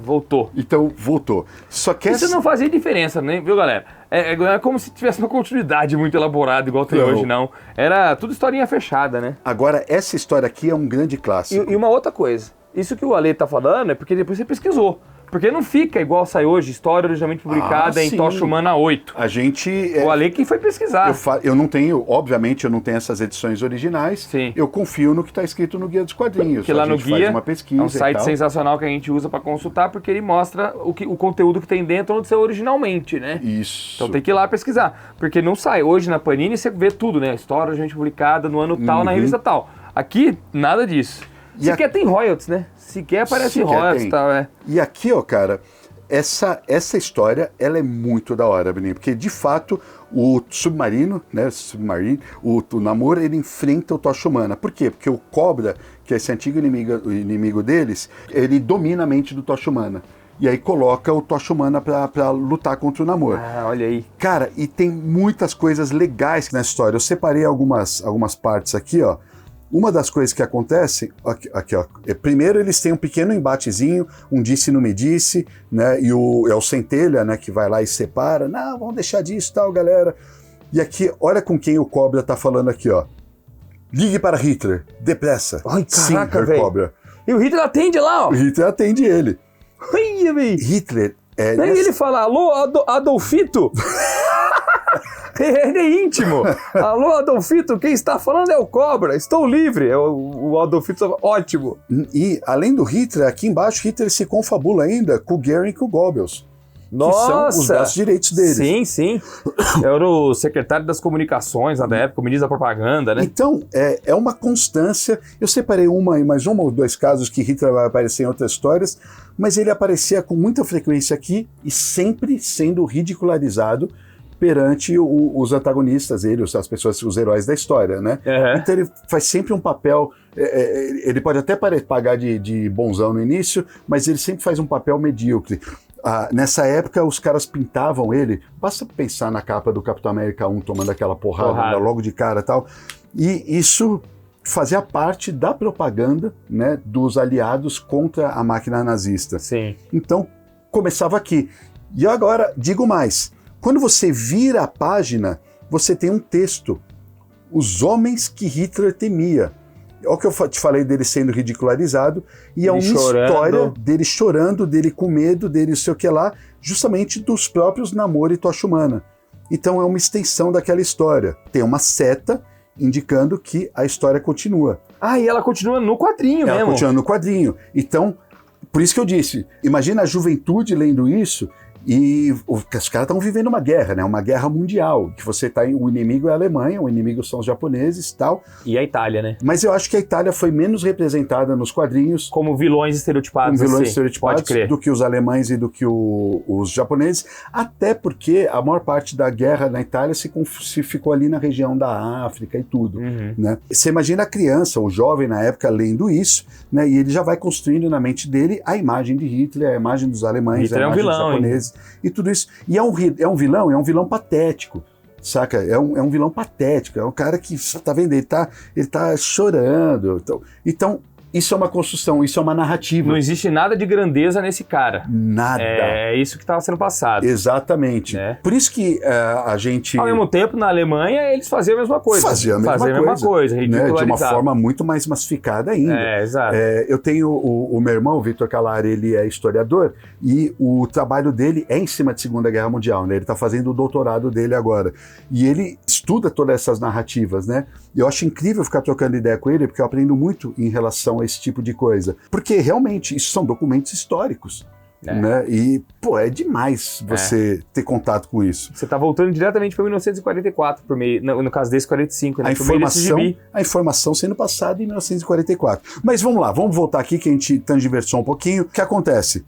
Speaker 1: Voltou.
Speaker 2: Então, voltou. Só que
Speaker 1: isso não fazia diferença, né? Viu, galera? É como se tivesse uma continuidade muito elaborada, igual tem hoje, não. Era tudo historinha fechada, né?
Speaker 2: Agora, essa história aqui é um grande clássico.
Speaker 1: E uma outra coisa. Isso que o Ale tá falando é porque depois você pesquisou. Porque não fica igual sai hoje, história originalmente publicada em Tocha Humana 8.
Speaker 2: A gente...
Speaker 1: O Ale que foi pesquisar.
Speaker 2: Eu não tenho, obviamente, eu não tenho essas edições originais.
Speaker 1: Sim.
Speaker 2: Eu confio no que está escrito no Guia dos Quadrinhos.
Speaker 1: Que lá no Guia
Speaker 2: faz uma pesquisa,
Speaker 1: é um site sensacional que a gente usa para consultar, porque ele mostra o conteúdo que tem dentro onde saiu originalmente, né?
Speaker 2: Isso.
Speaker 1: Então tem que ir lá pesquisar. Porque não sai. Hoje na Panini você vê tudo, né? História originalmente publicada no ano tal, na revista tal. Aqui, nada disso. Sequer tem royalties, né? Sequer aparece royalties e tal,
Speaker 2: E aqui, ó, cara, essa história, ela é muito da hora, Beninho, porque de fato o Submarino, né, o Namor, ele enfrenta o Tocha Humana. Por quê? Porque o Cobra, que é esse antigo inimigo deles, ele domina a mente do Tocha Humana. E aí coloca o Tocha Humana pra lutar contra o Namor.
Speaker 1: Ah, olha aí.
Speaker 2: Cara, e tem muitas coisas legais nessa história. Eu separei algumas partes aqui, ó. Uma das coisas que acontece, aqui ó, primeiro eles têm um pequeno embatezinho, um disse não me disse, né, e é o Centelha, né, que vai lá e separa, não, vamos deixar disso e tal, galera. E aqui, olha com quem o Cobra tá falando aqui, ó. Ligue para Hitler, depressa.
Speaker 1: Ai, caraca, velho.
Speaker 2: Cobra.
Speaker 1: E o Hitler atende lá, ó.
Speaker 2: O Hitler atende ele.
Speaker 1: Ai, velho.
Speaker 2: Hitler é...
Speaker 1: Daí ele fala, alô, Adolfito? Ele é íntimo. Alô, Adolfito, quem está falando é o Cobra. Estou livre. O Adolfito, ótimo.
Speaker 2: E, além do Hitler, aqui embaixo, Hitler se confabula ainda com o Goering e com o Goebbels.
Speaker 1: Nossa!
Speaker 2: Que são os braços direitos deles.
Speaker 1: Sim, sim. Era o secretário das comunicações na época, o ministro da propaganda, né?
Speaker 2: Então, é uma constância. Eu separei mais um ou dois casos que Hitler vai aparecer em outras histórias, mas ele aparecia com muita frequência aqui e sempre sendo ridicularizado perante os antagonistas, as pessoas, os heróis da história, né?
Speaker 1: Uhum.
Speaker 2: Então ele faz sempre um papel, ele pode até pagar de bonzão no início, mas ele sempre faz um papel medíocre. Nessa época, os caras pintavam ele, basta pensar na capa do Capitão América 1 tomando aquela porrada. Logo de cara e tal, e isso fazia parte da propaganda, né, dos aliados contra a máquina nazista.
Speaker 1: Sim.
Speaker 2: Então, começava aqui. E agora, digo mais, quando você vira a página, você tem um texto. Os homens que Hitler temia. Olha o que eu te falei dele sendo ridicularizado. E é uma história dele chorando, dele com medo, dele não sei o que lá, justamente dos próprios Namor e Tocha Humana. Então é uma extensão daquela história. Tem uma seta indicando que a história continua.
Speaker 1: Ah, e ela continua no quadrinho mesmo.
Speaker 2: Ela continua no quadrinho. Então, por isso que eu disse, imagina a juventude lendo isso. E os caras estão vivendo uma guerra, né? Uma guerra mundial, que você tá o inimigo é a Alemanha, o inimigo são os japoneses e tal.
Speaker 1: E a Itália, né?
Speaker 2: Mas eu acho que a Itália foi menos representada nos quadrinhos
Speaker 1: como vilões estereotipados,
Speaker 2: pode crer, do que os alemães e do que os japoneses, até porque a maior parte da guerra na Itália se ficou ali na região da África e tudo, né? Você imagina a criança, o jovem na época lendo isso, né? E ele já vai construindo na mente dele a imagem de Hitler, a imagem dos alemães,
Speaker 1: Hitler
Speaker 2: a imagem dos japoneses. E tudo isso. E é um vilão patético, saca? É um vilão patético, é um cara que, tá vendo, ele tá chorando. Então, isso é uma construção, isso é uma narrativa.
Speaker 1: Não existe nada de grandeza nesse cara.
Speaker 2: Nada.
Speaker 1: É isso que estava sendo passado.
Speaker 2: Exatamente.
Speaker 1: Né?
Speaker 2: Por isso que a gente...
Speaker 1: Ao mesmo tempo, na Alemanha, eles faziam a mesma coisa.
Speaker 2: Faziam a mesma coisa,
Speaker 1: né?
Speaker 2: De uma forma muito mais massificada ainda.
Speaker 1: Exato.
Speaker 2: Eu tenho o meu irmão, o Vitor Calari, ele é historiador, e o trabalho dele é em cima de Segunda Guerra Mundial, né? Ele está fazendo o doutorado dele agora. E ele estuda todas essas narrativas, né? Eu acho incrível ficar trocando ideia com ele, porque eu aprendo muito em relação a esse tipo de coisa. Porque, realmente, isso são documentos históricos. Né? E, pô, é demais você ter contato com isso.
Speaker 1: Você tá voltando diretamente para 1944, no caso desse 45, né?
Speaker 2: A informação sendo passada em 1944. Mas vamos lá, vamos voltar aqui que a gente transversou um pouquinho. O que acontece?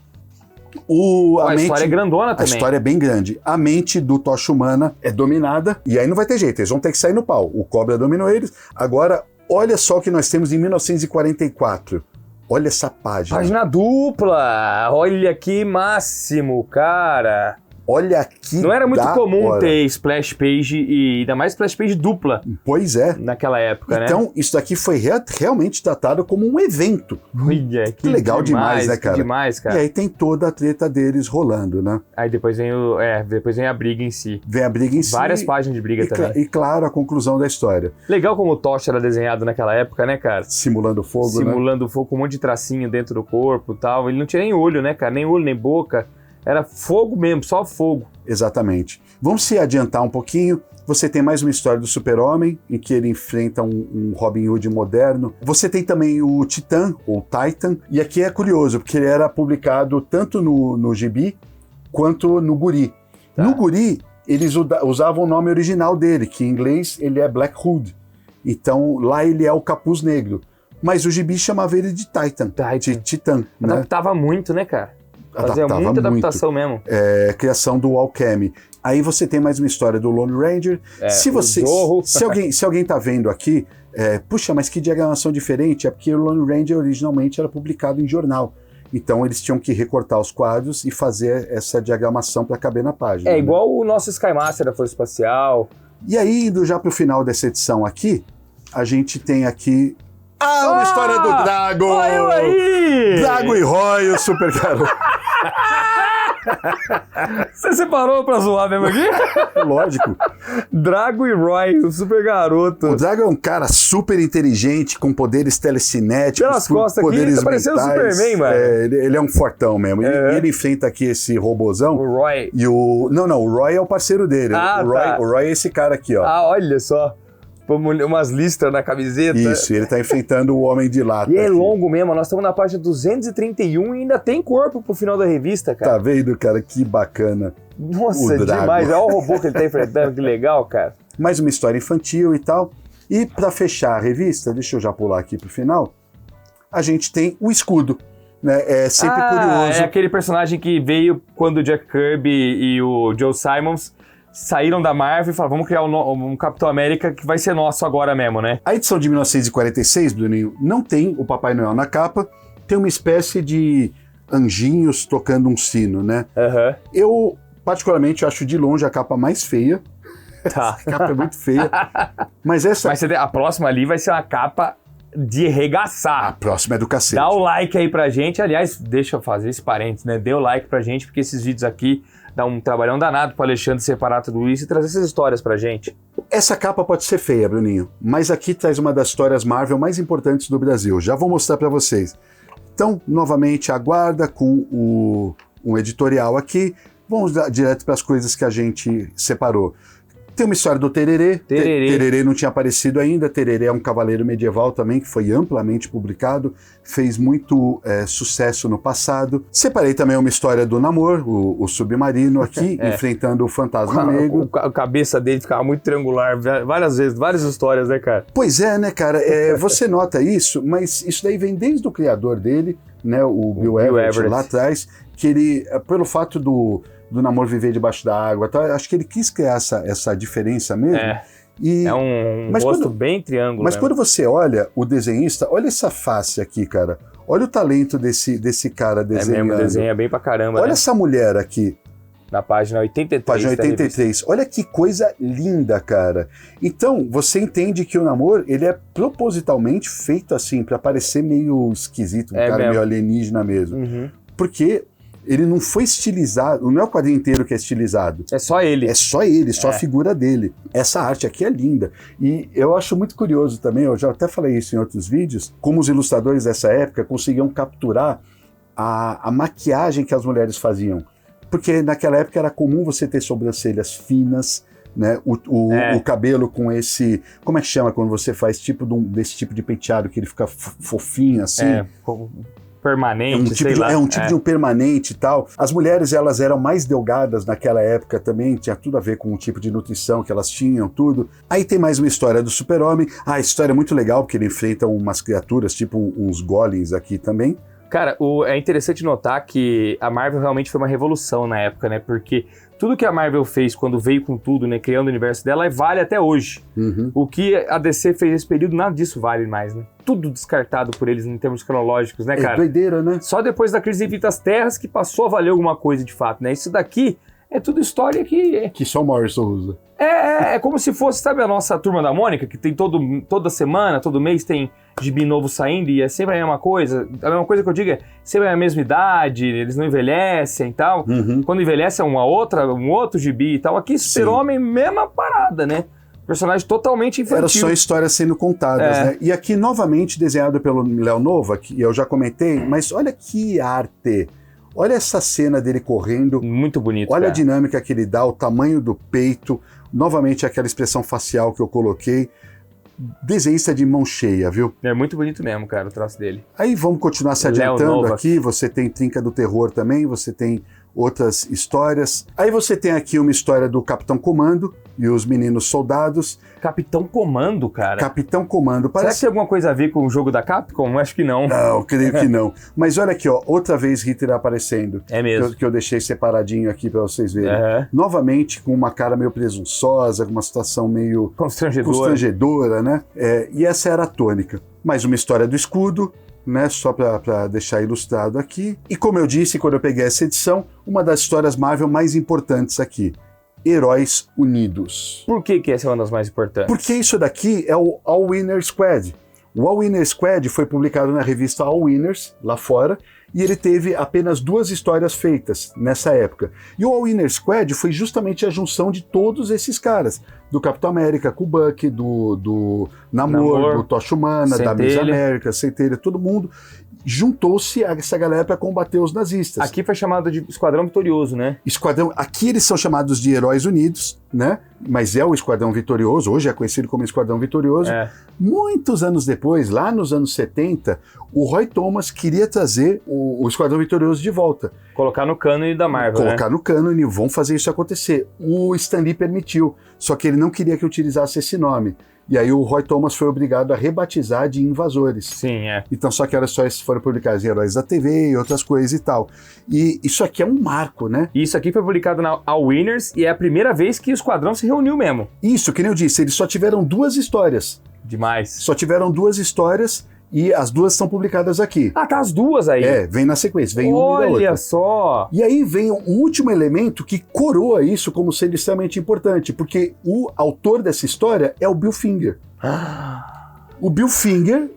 Speaker 1: A história é grandona também.
Speaker 2: A história é bem grande. A mente do Tocha Humana é dominada, e aí não vai ter jeito, eles vão ter que sair no pau. O Cobra dominou eles. Agora, olha só o que nós temos em 1944. Olha essa página.
Speaker 1: Página dupla! Olha que máximo, cara!
Speaker 2: Olha que
Speaker 1: não era muito comum
Speaker 2: hora.
Speaker 1: ter splash page e ainda mais splash page dupla.
Speaker 2: Pois é.
Speaker 1: Naquela época, né?
Speaker 2: Então, isso daqui foi realmente tratado como um evento.
Speaker 1: Olha, que
Speaker 2: legal demais, né, cara?
Speaker 1: Demais, cara.
Speaker 2: E aí tem toda a treta deles rolando, né?
Speaker 1: Aí depois vem a briga em si.
Speaker 2: Vem a briga em si.
Speaker 1: Várias páginas de briga também.
Speaker 2: E claro, a conclusão da história.
Speaker 1: Legal como o Tocha era desenhado naquela época, né, cara?
Speaker 2: Simulando fogo, né?
Speaker 1: Simulando fogo com um monte de tracinho dentro do corpo e tal. Ele não tinha nem olho, né, cara? Nem olho, nem boca. Era fogo mesmo, só fogo.
Speaker 2: Exatamente. Vamos se adiantar um pouquinho. Você tem mais uma história do Super-Homem, em que ele enfrenta um Robin Hood moderno. Você tem também o Titã, ou Titan. E aqui é curioso, porque ele era publicado tanto no gibi, quanto no Guri.
Speaker 1: Tá.
Speaker 2: No Guri, eles usavam o nome original dele, que em inglês ele é Black Hood. Então, lá ele é o Capuz Negro. Mas o gibi chamava ele de Titan. Titã. Né?
Speaker 1: Adaptava muito, né, cara? Fazia muita adaptação mesmo.
Speaker 2: Criação do Alchemy. Aí você tem mais uma história do Lone Ranger. Se alguém tá vendo aqui, puxa, mas que diagramação diferente. É porque o Lone Ranger originalmente era publicado em jornal. Então eles tinham que recortar os quadros e fazer essa diagramação para caber na página.
Speaker 1: É igual o nosso Sky Master da Força Espacial.
Speaker 2: E aí, indo já pro final dessa edição aqui, a gente tem aqui uma história do Drago!
Speaker 1: Olha aí!
Speaker 2: Drago e Roy, o super garoto.
Speaker 1: Você separou pra zoar mesmo aqui?
Speaker 2: Lógico.
Speaker 1: Drago e Roy, o super garoto.
Speaker 2: O Drago é um cara super inteligente, com poderes telecinéticos,
Speaker 1: pelas costas
Speaker 2: poderes
Speaker 1: aqui, tá parecendo o Superman, mano.
Speaker 2: Ele é um fortão mesmo. Ele enfrenta aqui esse robozão.
Speaker 1: O Roy.
Speaker 2: E o Roy é o parceiro dele.
Speaker 1: Ah,
Speaker 2: O Roy é esse cara aqui, ó.
Speaker 1: Ah, olha só. Umas listras na camiseta.
Speaker 2: Isso, ele tá enfrentando o Homem de Lata.
Speaker 1: E é
Speaker 2: aqui.
Speaker 1: longo mesmo, nós estamos na página 231 e ainda tem corpo pro final da revista, cara.
Speaker 2: Tá vendo, cara? Que bacana.
Speaker 1: Nossa, demais. Olha o robô que ele tá enfrentando, que legal, cara.
Speaker 2: Mais uma história infantil e tal. E pra fechar a revista, deixa eu já pular aqui pro final, a gente tem o escudo. Né? É sempre curioso.
Speaker 1: É aquele personagem que veio quando o Jack Kirby e o Joe Simons saíram da Marvel e falaram, vamos criar um Capitão América que vai ser nosso agora mesmo, né?
Speaker 2: A edição de 1946, Bruninho, não tem o Papai Noel na capa, tem uma espécie de anjinhos tocando um sino, né?
Speaker 1: Uhum.
Speaker 2: Eu, particularmente, acho de longe a capa mais feia.
Speaker 1: Tá.
Speaker 2: A capa é muito feia. Mas
Speaker 1: a próxima ali vai ser uma capa de arregaçar.
Speaker 2: A próxima é do cacete.
Speaker 1: Dá o like aí pra gente. Aliás, deixa eu fazer esse parênteses, né? Dê o like pra gente, porque esses vídeos aqui dá um trabalhão danado pro Alexandre separar tudo isso e trazer essas histórias pra gente.
Speaker 2: Essa capa pode ser feia, Bruninho, mas aqui traz uma das histórias Marvel mais importantes do Brasil. Já vou mostrar pra vocês. Então, novamente, aguarda com um editorial aqui. Vamos direto para as coisas que a gente separou. Tem uma história do Tererê. Tererê não tinha aparecido ainda. Tererê é um cavaleiro medieval também, que foi amplamente publicado, fez muito sucesso no passado. Separei também uma história do Namor, o submarino aqui, enfrentando o Fantasma Negro.
Speaker 1: A cabeça dele ficava muito triangular, várias vezes, várias histórias, né, cara?
Speaker 2: Pois é, né, cara? Você nota isso, mas isso daí vem desde o criador dele, né, o Bill Everett, lá atrás, que ele, pelo fato do Namor viver debaixo da água, tá? Acho que ele quis criar essa diferença mesmo.
Speaker 1: É um rosto bem triângulo.
Speaker 2: Mas quando você olha o desenhista, olha essa face aqui, cara. Olha o talento desse cara desenhando.
Speaker 1: É mesmo, desenha bem pra caramba,
Speaker 2: olha
Speaker 1: né?
Speaker 2: essa mulher aqui.
Speaker 1: Na página 83.
Speaker 2: Página 83. Olha que coisa linda, cara. Então, você entende que o Namor, ele é propositalmente feito assim, pra parecer meio esquisito, meio alienígena mesmo.
Speaker 1: Uhum.
Speaker 2: Porque ele não foi estilizado, não é o quadrinho inteiro que é estilizado.
Speaker 1: É só ele.
Speaker 2: É só ele, só a figura dele. Essa arte aqui é linda. E eu acho muito curioso também, eu já até falei isso em outros vídeos, como os ilustradores dessa época conseguiam capturar a maquiagem que as mulheres faziam. Porque naquela época era comum você ter sobrancelhas finas, né? O cabelo com esse... Como é que chama quando você faz desse tipo de penteado que ele fica fofinho assim?
Speaker 1: Permanente,
Speaker 2: um tipo de um permanente e tal. As mulheres, elas eram mais delgadas naquela época também, tinha tudo a ver com o tipo de nutrição que elas tinham, tudo. Aí tem mais uma história do Super-Homem. A história é muito legal, porque ele enfrenta umas criaturas, tipo uns golems aqui também.
Speaker 1: Cara, é interessante notar que a Marvel realmente foi uma revolução na época, né? Porque tudo que a Marvel fez quando veio com tudo, né? Criando o universo dela, vale até hoje.
Speaker 2: Uhum.
Speaker 1: O que a DC fez nesse período, nada disso vale mais, né? Tudo descartado por eles em termos cronológicos, né, cara?
Speaker 2: É doideira, né?
Speaker 1: Só depois da crise de Infinitas Terras que passou a valer alguma coisa de fato, né? Isso daqui É tudo história
Speaker 2: que só o Morrison usa.
Speaker 1: É como se fosse, sabe, a nossa Turma da Mônica, que tem toda semana, todo mês tem gibi novo saindo e é sempre a mesma coisa. A mesma coisa que eu digo é sempre a mesma idade, eles não envelhecem e tal. Quando envelhece é um outro gibi e tal. Aqui, Super-Homem, mesma parada, né? Personagem totalmente infantil.
Speaker 2: Era só histórias sendo contadas, né? E aqui, novamente, desenhado pelo Léo Nova, que eu já comentei, mas olha que arte! Olha essa cena dele correndo.
Speaker 1: Muito bonito,
Speaker 2: Olha a dinâmica que ele dá, o tamanho do peito. Novamente, aquela expressão facial que eu coloquei. Desenhista de mão cheia, viu?
Speaker 1: É muito bonito mesmo, cara, o traço dele.
Speaker 2: Aí vamos continuar se adiantando aqui. Você tem Trinca do Terror também, você tem outras histórias. Aí você tem aqui uma história do Capitão Comando e os Meninos Soldados.
Speaker 1: Capitão Comando, cara?
Speaker 2: Capitão Comando.
Speaker 1: Será que tem alguma coisa a ver com o jogo da Capcom? Acho que não.
Speaker 2: Não, creio que não. Mas olha aqui, ó, outra vez Hitler aparecendo.
Speaker 1: É mesmo.
Speaker 2: Que eu deixei separadinho aqui para vocês verem. Novamente com uma cara meio presunçosa, com uma situação meio constrangedora, né? E essa era a tônica. Mais uma história do escudo, né, só para deixar ilustrado aqui. E como eu disse, quando eu peguei essa edição, uma das histórias Marvel mais importantes aqui. Heróis Unidos.
Speaker 1: Por que essa é uma das mais importantes?
Speaker 2: Porque isso daqui é o All Winner Squad. O All Winner Squad foi publicado na revista All Winners, lá fora, e ele teve apenas 2 histórias feitas nessa época. E o All Winner Squad foi justamente a junção de todos esses caras. Do Capitão América com o Bucky, do Namor, do Tocha Humana, da Miss América, Centelha, todo mundo juntou-se a essa galera para combater os nazistas.
Speaker 1: Aqui foi chamado de Esquadrão Vitorioso, né?
Speaker 2: Aqui eles são chamados de Heróis Unidos, né? Mas é o Esquadrão Vitorioso, hoje é conhecido como Esquadrão Vitorioso. Muitos anos depois, lá nos anos 70, o Roy Thomas queria trazer o Esquadrão Vitorioso de volta.
Speaker 1: Colocar no cânone da Marvel,
Speaker 2: Colocar no cânone, vão fazer isso acontecer. O Stan Lee permitiu, só que ele não queria que utilizasse esse nome. E aí o Roy Thomas foi obrigado a rebatizar de Invasores.
Speaker 1: Sim,
Speaker 2: Então só que elas só foram publicadas em Heróis da TV e outras coisas e tal. E isso aqui é um marco, né?
Speaker 1: Isso aqui foi publicado na All Winners e é a primeira vez que o Esquadrão se reuniu mesmo.
Speaker 2: Isso, que nem eu disse, eles só tiveram 2 histórias.
Speaker 1: Demais.
Speaker 2: Só tiveram 2 histórias e as 2 são publicadas aqui.
Speaker 1: Ah, tá as 2 aí.
Speaker 2: Vem na sequência, vem uma e da outra.
Speaker 1: Olha só!
Speaker 2: E aí vem um último elemento que coroa isso como sendo extremamente importante, porque o autor dessa história é o Bill Finger. O Bill Finger,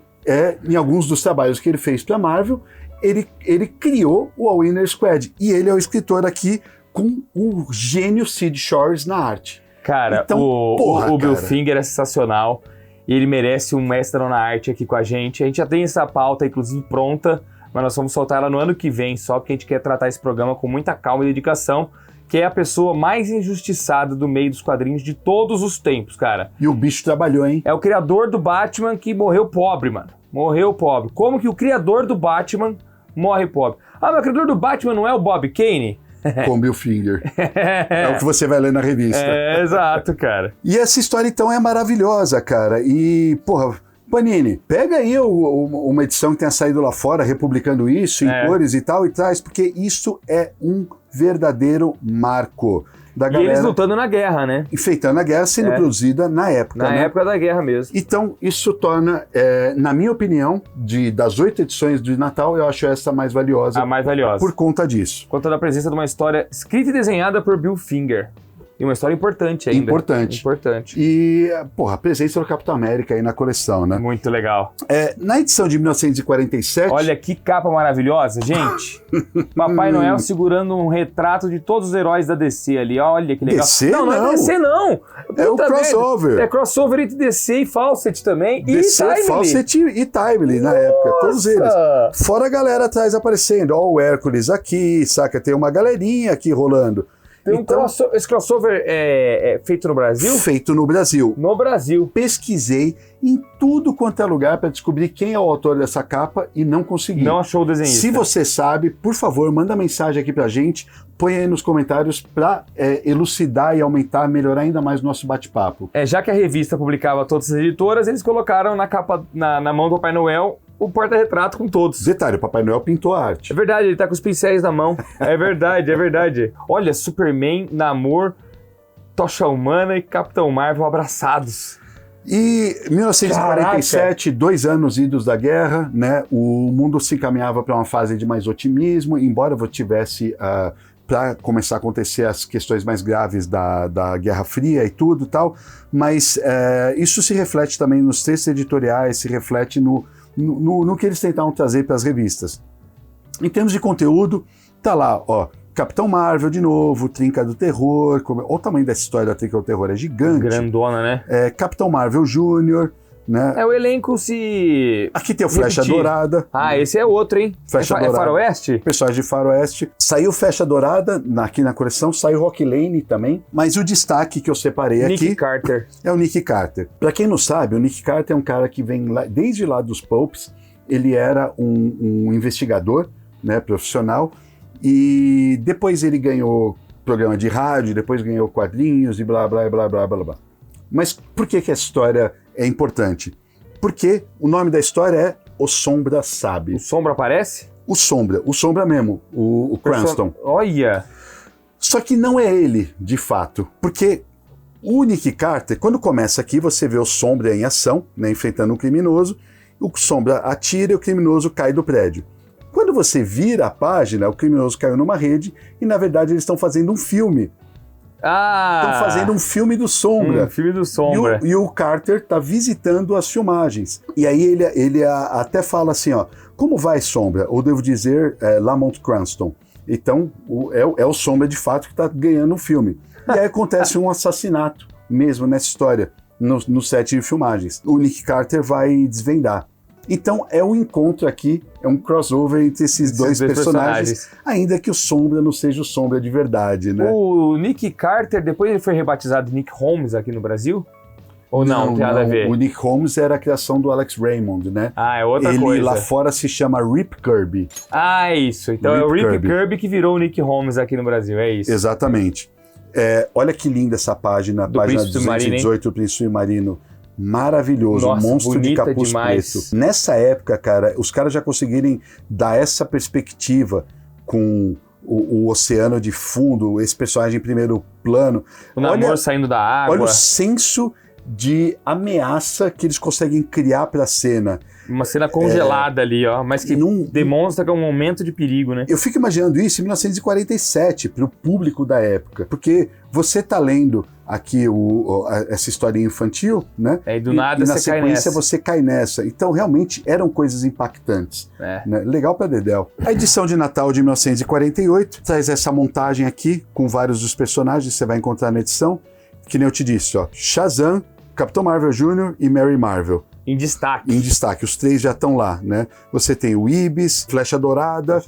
Speaker 2: em alguns dos trabalhos que ele fez para a Marvel, ele criou o All Winner Squad. E ele é o escritor aqui com o gênio Sid Shores na arte.
Speaker 1: Cara,
Speaker 2: então,
Speaker 1: o Bill Finger é sensacional. E ele merece um mestre na arte aqui com a gente. A gente já tem essa pauta, inclusive, pronta, mas nós vamos soltar ela no ano que vem, só porque a gente quer tratar esse programa com muita calma e dedicação, que é a pessoa mais injustiçada do meio dos quadrinhos de todos os tempos, cara.
Speaker 2: E o bicho trabalhou, hein?
Speaker 1: É o criador do Batman que morreu pobre, mano. Morreu pobre. Como que o criador do Batman morre pobre? Ah, mas o criador do Batman não é o Bob Kane?
Speaker 2: Com Bill Finger. É o que você vai ler na revista.
Speaker 1: Exato, cara.
Speaker 2: E essa história, então, é maravilhosa, cara. E, porra, Panini, pega aí uma edição que tenha saído lá fora, republicando isso em cores e tal, e traz, porque isso é um verdadeiro marco da galera.
Speaker 1: E eles lutando na guerra, né?
Speaker 2: Enfeitando a guerra, sendo produzida na época.
Speaker 1: Na época da guerra mesmo.
Speaker 2: Então, isso torna, na minha opinião, das 8 edições de Natal, eu acho essa mais valiosa.
Speaker 1: A mais valiosa.
Speaker 2: Por conta disso.
Speaker 1: Por conta da presença de uma história escrita e desenhada por Bill Finger. E uma história importante ainda. Importante.
Speaker 2: E, porra, a presença do Capitão América aí na coleção, né?
Speaker 1: Muito legal.
Speaker 2: Na edição de 1947...
Speaker 1: Olha que capa maravilhosa, gente. Papai Noel segurando um retrato de todos os heróis da DC ali. Olha que legal.
Speaker 2: DC
Speaker 1: não é DC, não.
Speaker 2: É o crossover.
Speaker 1: É crossover entre DC e Fawcett também.
Speaker 2: DC,
Speaker 1: e Timely.
Speaker 2: Fawcett e Timely na época. Todos eles. Fora a galera atrás aparecendo. Ó, o Hércules aqui, saca? Tem uma galerinha aqui rolando.
Speaker 1: Então, esse crossover é feito no Brasil?
Speaker 2: Feito no Brasil.
Speaker 1: No Brasil.
Speaker 2: Pesquisei em tudo quanto é lugar para descobrir quem é o autor dessa capa e não consegui.
Speaker 1: Não achou o desenhista.
Speaker 2: Se você sabe, por favor, manda mensagem aqui pra gente, põe aí nos comentários para elucidar e aumentar, melhorar ainda mais o nosso bate-papo.
Speaker 1: Já que a revista publicava todas as editoras, eles colocaram na capa, na mão do Papai Noel, o porta-retrato com todos.
Speaker 2: Detalhe, o Papai Noel pintou a arte.
Speaker 1: É verdade, ele tá com os pincéis na mão. É verdade. Olha, Superman, Namor, Tocha Humana e Capitão Marvel abraçados.
Speaker 2: E 1947, 2 anos idos da guerra, né? O mundo se encaminhava para uma fase de mais otimismo, embora tivesse para começar a acontecer as questões mais graves da Guerra Fria e tudo e tal, mas isso se reflete também nos textos editoriais, se reflete no que eles tentavam trazer para as revistas. Em termos de conteúdo, tá lá, ó, Capitão Marvel de novo, Trinca do Terror, olha o tamanho dessa história da Trinca do Terror, é gigante.
Speaker 1: Grandona, né?
Speaker 2: Capitão Marvel Jr., né?
Speaker 1: O elenco se...
Speaker 2: Aqui tem o Flecha Dourada.
Speaker 1: Esse é outro, hein?
Speaker 2: Flecha Dourada.
Speaker 1: É Faroeste?
Speaker 2: Personagem de Faroeste. Saiu Flecha Dourada aqui na coleção, saiu Rock Lane também, mas o destaque que eu separei aqui...
Speaker 1: Nick Carter.
Speaker 2: É o Nick Carter. Pra quem não sabe, o Nick Carter é um cara que vem lá, desde lá dos Pulps, ele era um investigador, né, profissional, e depois ele ganhou programa de rádio, depois ganhou quadrinhos e blá, blá, blá, blá, blá, blá. Mas por que essa história é importante? Porque o nome da história é O Sombra Sabe.
Speaker 1: O Sombra aparece?
Speaker 2: O Sombra mesmo, o Cranston.
Speaker 1: Olha!
Speaker 2: Só que não é ele, de fato, porque o Nick Carter, quando começa aqui, você vê o Sombra em ação, né, enfrentando um criminoso, o Sombra atira e o criminoso cai do prédio. Quando você vira a página, o criminoso caiu numa rede e, na verdade, eles estão fazendo um filme. Estão fazendo um filme do Sombra.
Speaker 1: Filme do Sombra.
Speaker 2: E o Carter está visitando as filmagens. E aí ele até fala assim, ó, como vai Sombra? Ou devo dizer, Lamont Cranston. Então, é o Sombra de fato que está ganhando o filme. E aí acontece um assassinato mesmo nessa história, no set de filmagens. O Nick Carter vai desvendar. Então é um encontro aqui, é um crossover entre esses dois personagens, ainda que o Sombra não seja o Sombra de verdade, né?
Speaker 1: O Nick Carter, depois ele foi rebatizado de Nick Holmes aqui no Brasil? Ou não tem nada a ver?
Speaker 2: O Nick Holmes era a criação do Alex Raymond, né?
Speaker 1: É outra coisa.
Speaker 2: Ele lá fora se chama Rip Kirby.
Speaker 1: Isso. Então é o Rip Kirby que virou o Nick Holmes aqui no Brasil, é isso.
Speaker 2: Exatamente. Olha que linda essa página, página 218 do Príncipe Submarino. Maravilhoso,
Speaker 1: Nossa,
Speaker 2: monstro de capuz
Speaker 1: demais.
Speaker 2: preto. Nessa época, cara, os caras já conseguirem dar essa perspectiva com o oceano de fundo, esse personagem em primeiro plano.
Speaker 1: O Namor saindo da água.
Speaker 2: Olha o senso de ameaça que eles conseguem criar para a cena.
Speaker 1: Uma cena congelada ali, ó, mas que demonstra que é um momento de perigo, né?
Speaker 2: Eu fico imaginando isso em 1947, para o público da época, porque você tá lendo aqui essa historinha infantil, né?
Speaker 1: E do nada
Speaker 2: e na sequência você cai nessa. Então, realmente, eram coisas impactantes. Né? Legal pra dedéu. A edição de Natal de 1948 traz essa montagem aqui, com vários dos personagens que você vai encontrar na edição, que nem eu te disse, ó, Shazam, Capitão Marvel Jr. e Mary Marvel.
Speaker 1: Em destaque.
Speaker 2: Em destaque, os três já estão lá, né? Você tem o Ibis, Flecha Dourada.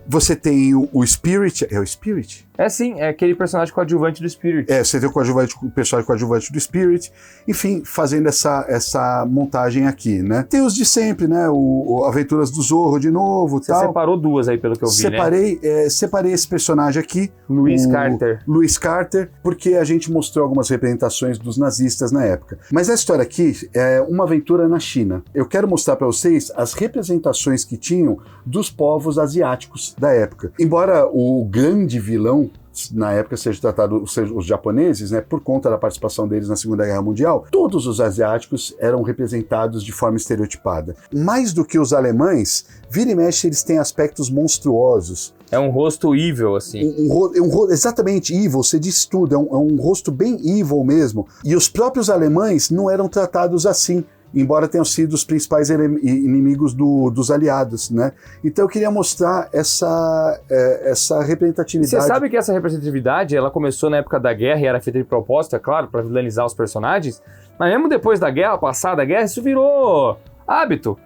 Speaker 2: Você tem o Spirit. É o Spirit?
Speaker 1: Sim, é aquele personagem coadjuvante do Spirit.
Speaker 2: Você tem o personagem coadjuvante do Spirit. Enfim, fazendo essa montagem aqui, né? Tem os de sempre, né? O Aventuras do Zorro de novo,
Speaker 1: Você separou duas aí, pelo que eu vi,
Speaker 2: Separei esse personagem aqui.
Speaker 1: Louis
Speaker 2: Carter, porque a gente mostrou algumas representações dos nazistas na época. Mas a história aqui é uma aventura na China. Eu quero mostrar para vocês as representações que tinham dos povos asiáticos da época. Embora o grande vilão na época seja tratado os japoneses, né, por conta da participação deles na Segunda Guerra Mundial, todos os asiáticos eram representados de forma estereotipada. Mais do que os alemães, vira e mexe eles têm aspectos monstruosos.
Speaker 1: É um rosto evil, assim.
Speaker 2: Exatamente, evil, você disse tudo, é um rosto bem evil mesmo. E os próprios alemães não eram tratados assim, embora tenham sido os principais inimigos dos aliados, né? Então eu queria mostrar essa representatividade.
Speaker 1: Você sabe que essa representatividade, ela começou na época da guerra e era feita de propósito, é claro, para vilanizar os personagens, mas mesmo depois da guerra, passada a guerra, isso virou hábito.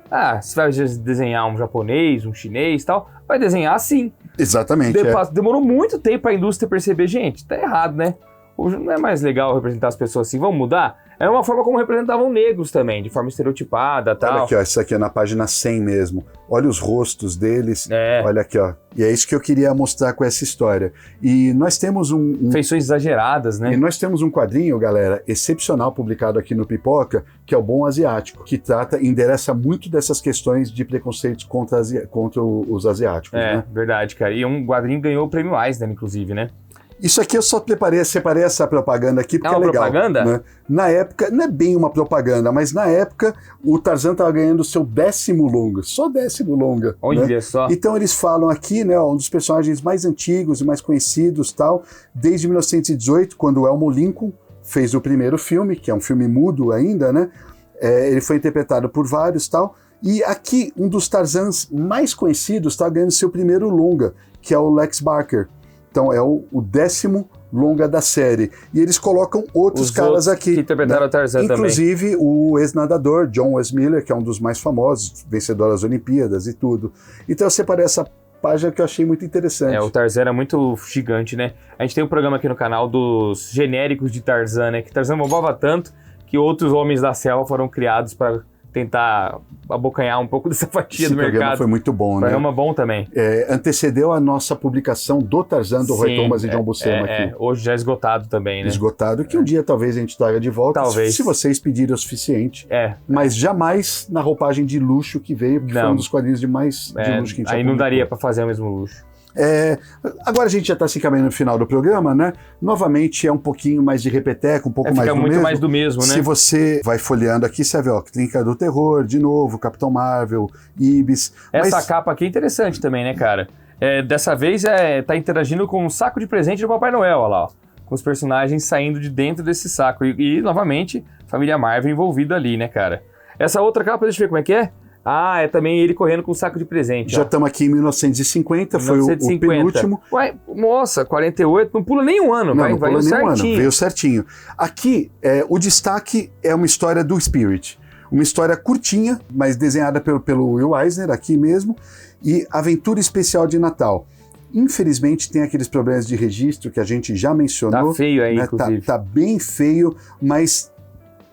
Speaker 1: Você vai desenhar um japonês, um chinês e tal, vai desenhar assim.
Speaker 2: Exatamente.
Speaker 1: Demorou muito tempo para a indústria perceber, gente, tá errado, né? Hoje não é mais legal representar as pessoas assim, vamos mudar? É uma forma como representavam negros também, de forma estereotipada e tal.
Speaker 2: Olha aqui, ó, isso aqui é na página 100 mesmo. Olha os rostos deles, olha aqui, ó. E é isso que eu queria mostrar com essa história. E nós temos
Speaker 1: feições exageradas, né?
Speaker 2: E nós temos um quadrinho, galera, excepcional, publicado aqui no Pipoca, que é o Bom Asiático, que endereça muito dessas questões de preconceitos contra os asiáticos, né?
Speaker 1: Verdade, cara. E um quadrinho ganhou o prêmio Eisner, inclusive, né?
Speaker 2: Isso aqui eu só separei essa propaganda aqui porque é legal.
Speaker 1: É uma propaganda?
Speaker 2: Né? Na época, não é bem uma propaganda, mas na época o Tarzan estava ganhando o seu 10º longa, só 10º longa.
Speaker 1: Olha
Speaker 2: né?
Speaker 1: só.
Speaker 2: Então eles falam aqui, né, um dos personagens mais antigos e mais conhecidos, tal, desde 1918, quando o Elmo Lincoln fez o primeiro filme, que é um filme mudo ainda, né? Ele foi interpretado por vários, tal. E aqui, um dos Tarzans mais conhecidos está ganhando seu primeiro longa, que é o Lex Barker. Então é o 10º longa da série. E eles colocam outros caras aqui.
Speaker 1: Que interpretaram o Tarzan
Speaker 2: inclusive também. O ex-nadador, John Westmiller, que é um dos mais famosos, vencedor das Olimpíadas e tudo. Então eu separei essa página que eu achei muito interessante.
Speaker 1: O Tarzan era muito gigante, né? A gente tem um programa aqui no canal dos genéricos de Tarzan, né? Que Tarzan bombava tanto que outros homens da selva foram criados para tentar abocanhar um pouco dessa fatia do mercado. Esse programa
Speaker 2: foi muito bom, né?
Speaker 1: Programa bom também.
Speaker 2: Antecedeu a nossa publicação do Tarzan, do Roy Thomas e John Buscema aqui.
Speaker 1: Hoje já é esgotado também, né?
Speaker 2: Esgotado, que um dia talvez a gente traga de volta,
Speaker 1: talvez.
Speaker 2: Se vocês pedirem o suficiente. Mas jamais na roupagem de luxo que veio, porque foi um dos quadrinhos de luxo que a gente
Speaker 1: aí não daria para fazer o mesmo luxo.
Speaker 2: Agora a gente já está se encaminhando no final do programa, né? Novamente é um pouquinho mais de repeteco, um pouco mais do mesmo. Fica muito
Speaker 1: mais do mesmo, né?
Speaker 2: Se você vai folheando aqui, você vê, Clínica do Terror, de novo, Capitão Marvel, Ibis.
Speaker 1: Essa capa aqui é interessante também, né, cara? Dessa vez tá interagindo com um saco de presente do Papai Noel, olha lá, ó. Com os personagens saindo de dentro desse saco. E novamente, família Marvel envolvida ali, né, cara? Essa outra capa, deixa eu ver como é que é. É também ele correndo com um saco de presente.
Speaker 2: Já estamos aqui em 1950, foi o penúltimo.
Speaker 1: Ué, nossa, 48, não pula nem um ano, vai certinho.
Speaker 2: Veio certinho. Aqui, o destaque é uma história do Spirit. Uma história curtinha, mas desenhada pelo Will Eisner, aqui mesmo, e Aventura Especial de Natal. Infelizmente tem aqueles problemas de registro que a gente já mencionou.
Speaker 1: Tá feio aí,
Speaker 2: né?
Speaker 1: inclusive.
Speaker 2: Tá bem feio, mas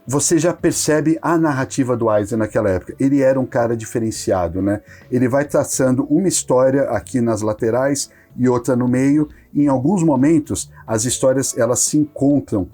Speaker 2: você já percebe a narrativa do Eisner naquela época. Ele era um cara diferenciado, né? Ele vai traçando uma história aqui nas laterais e outra no meio. E em alguns momentos, as histórias elas se encontram.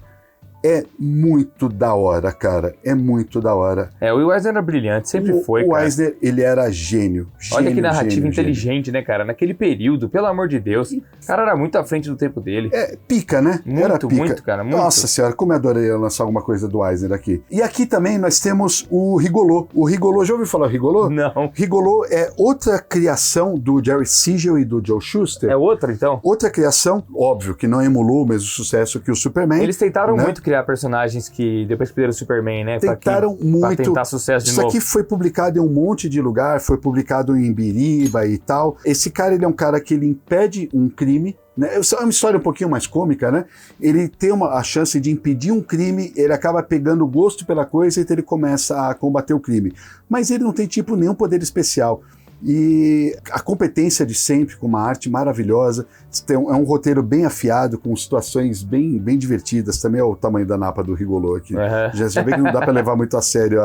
Speaker 2: É muito da hora, cara. É muito da hora.
Speaker 1: O Will Eisner era brilhante, sempre foi, cara.
Speaker 2: O Eisner, ele era gênio.
Speaker 1: Olha que narrativa inteligente, né, cara? Naquele período, pelo amor de Deus. O cara era muito à frente do tempo dele.
Speaker 2: Pica, né? Era pica.
Speaker 1: Muito, cara, muito.
Speaker 2: Nossa senhora, como eu adoraria lançar alguma coisa do Eisner aqui. E aqui também nós temos o Rigolô. O Rigolô, já ouviu falar Rigolô?
Speaker 1: Não.
Speaker 2: Rigolô é outra criação do Jerry Siegel e do Joe Shuster.
Speaker 1: É outra, então?
Speaker 2: Outra criação, óbvio, que não emulou o mesmo sucesso que o Superman.
Speaker 1: Eles tentaram muito criar personagens que depois perderam o Superman, né?
Speaker 2: Tentaram muito.
Speaker 1: Pra tentar sucesso de novo.
Speaker 2: Isso aqui foi publicado em um monte de lugar, foi publicado em Biriba e tal. Esse cara, ele é um cara que ele impede um crime, né? É uma história um pouquinho mais cômica, né? Ele tem a chance de impedir um crime, ele acaba pegando gosto pela coisa e então ele começa a combater o crime. Mas ele não tem tipo nenhum poder especial. E a competência de sempre, com uma arte maravilhosa, é um roteiro bem afiado, com situações bem divertidas. Também é o tamanho da napa do Rigolô aqui. Já vê que não dá pra levar muito a sério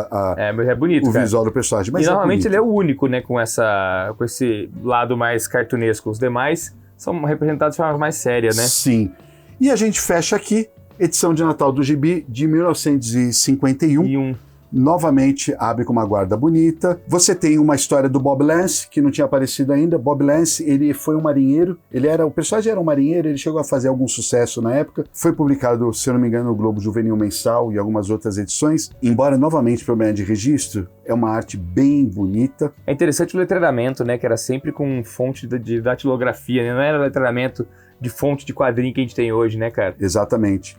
Speaker 1: mas é bonito,
Speaker 2: o visual do personagem. Mas
Speaker 1: e normalmente ele é o único, né, com esse lado mais cartunesco. Os demais são representados de forma mais séria, né?
Speaker 2: Sim. E a gente fecha aqui, edição de Natal do Gibi de 1951. Novamente abre com uma guarda bonita. Você tem uma história do Bob Lance, que não tinha aparecido ainda. Bob Lance, ele foi um marinheiro. O personagem era um marinheiro, ele chegou a fazer algum sucesso na época. Foi publicado, se eu não me engano, no Globo Juvenil Mensal e algumas outras edições. Embora, novamente, problema de registro, é uma arte bem bonita.
Speaker 1: É interessante o letramento, né? Que era sempre com fonte de datilografia, né? Não era letramento de fonte de quadrinho que a gente tem hoje, né, cara?
Speaker 2: Exatamente.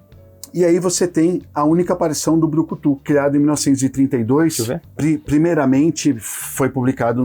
Speaker 2: E aí você tem a única aparição do Brucutu, criado em 1932.
Speaker 1: Deixa eu ver.
Speaker 2: Primeiramente foi publicado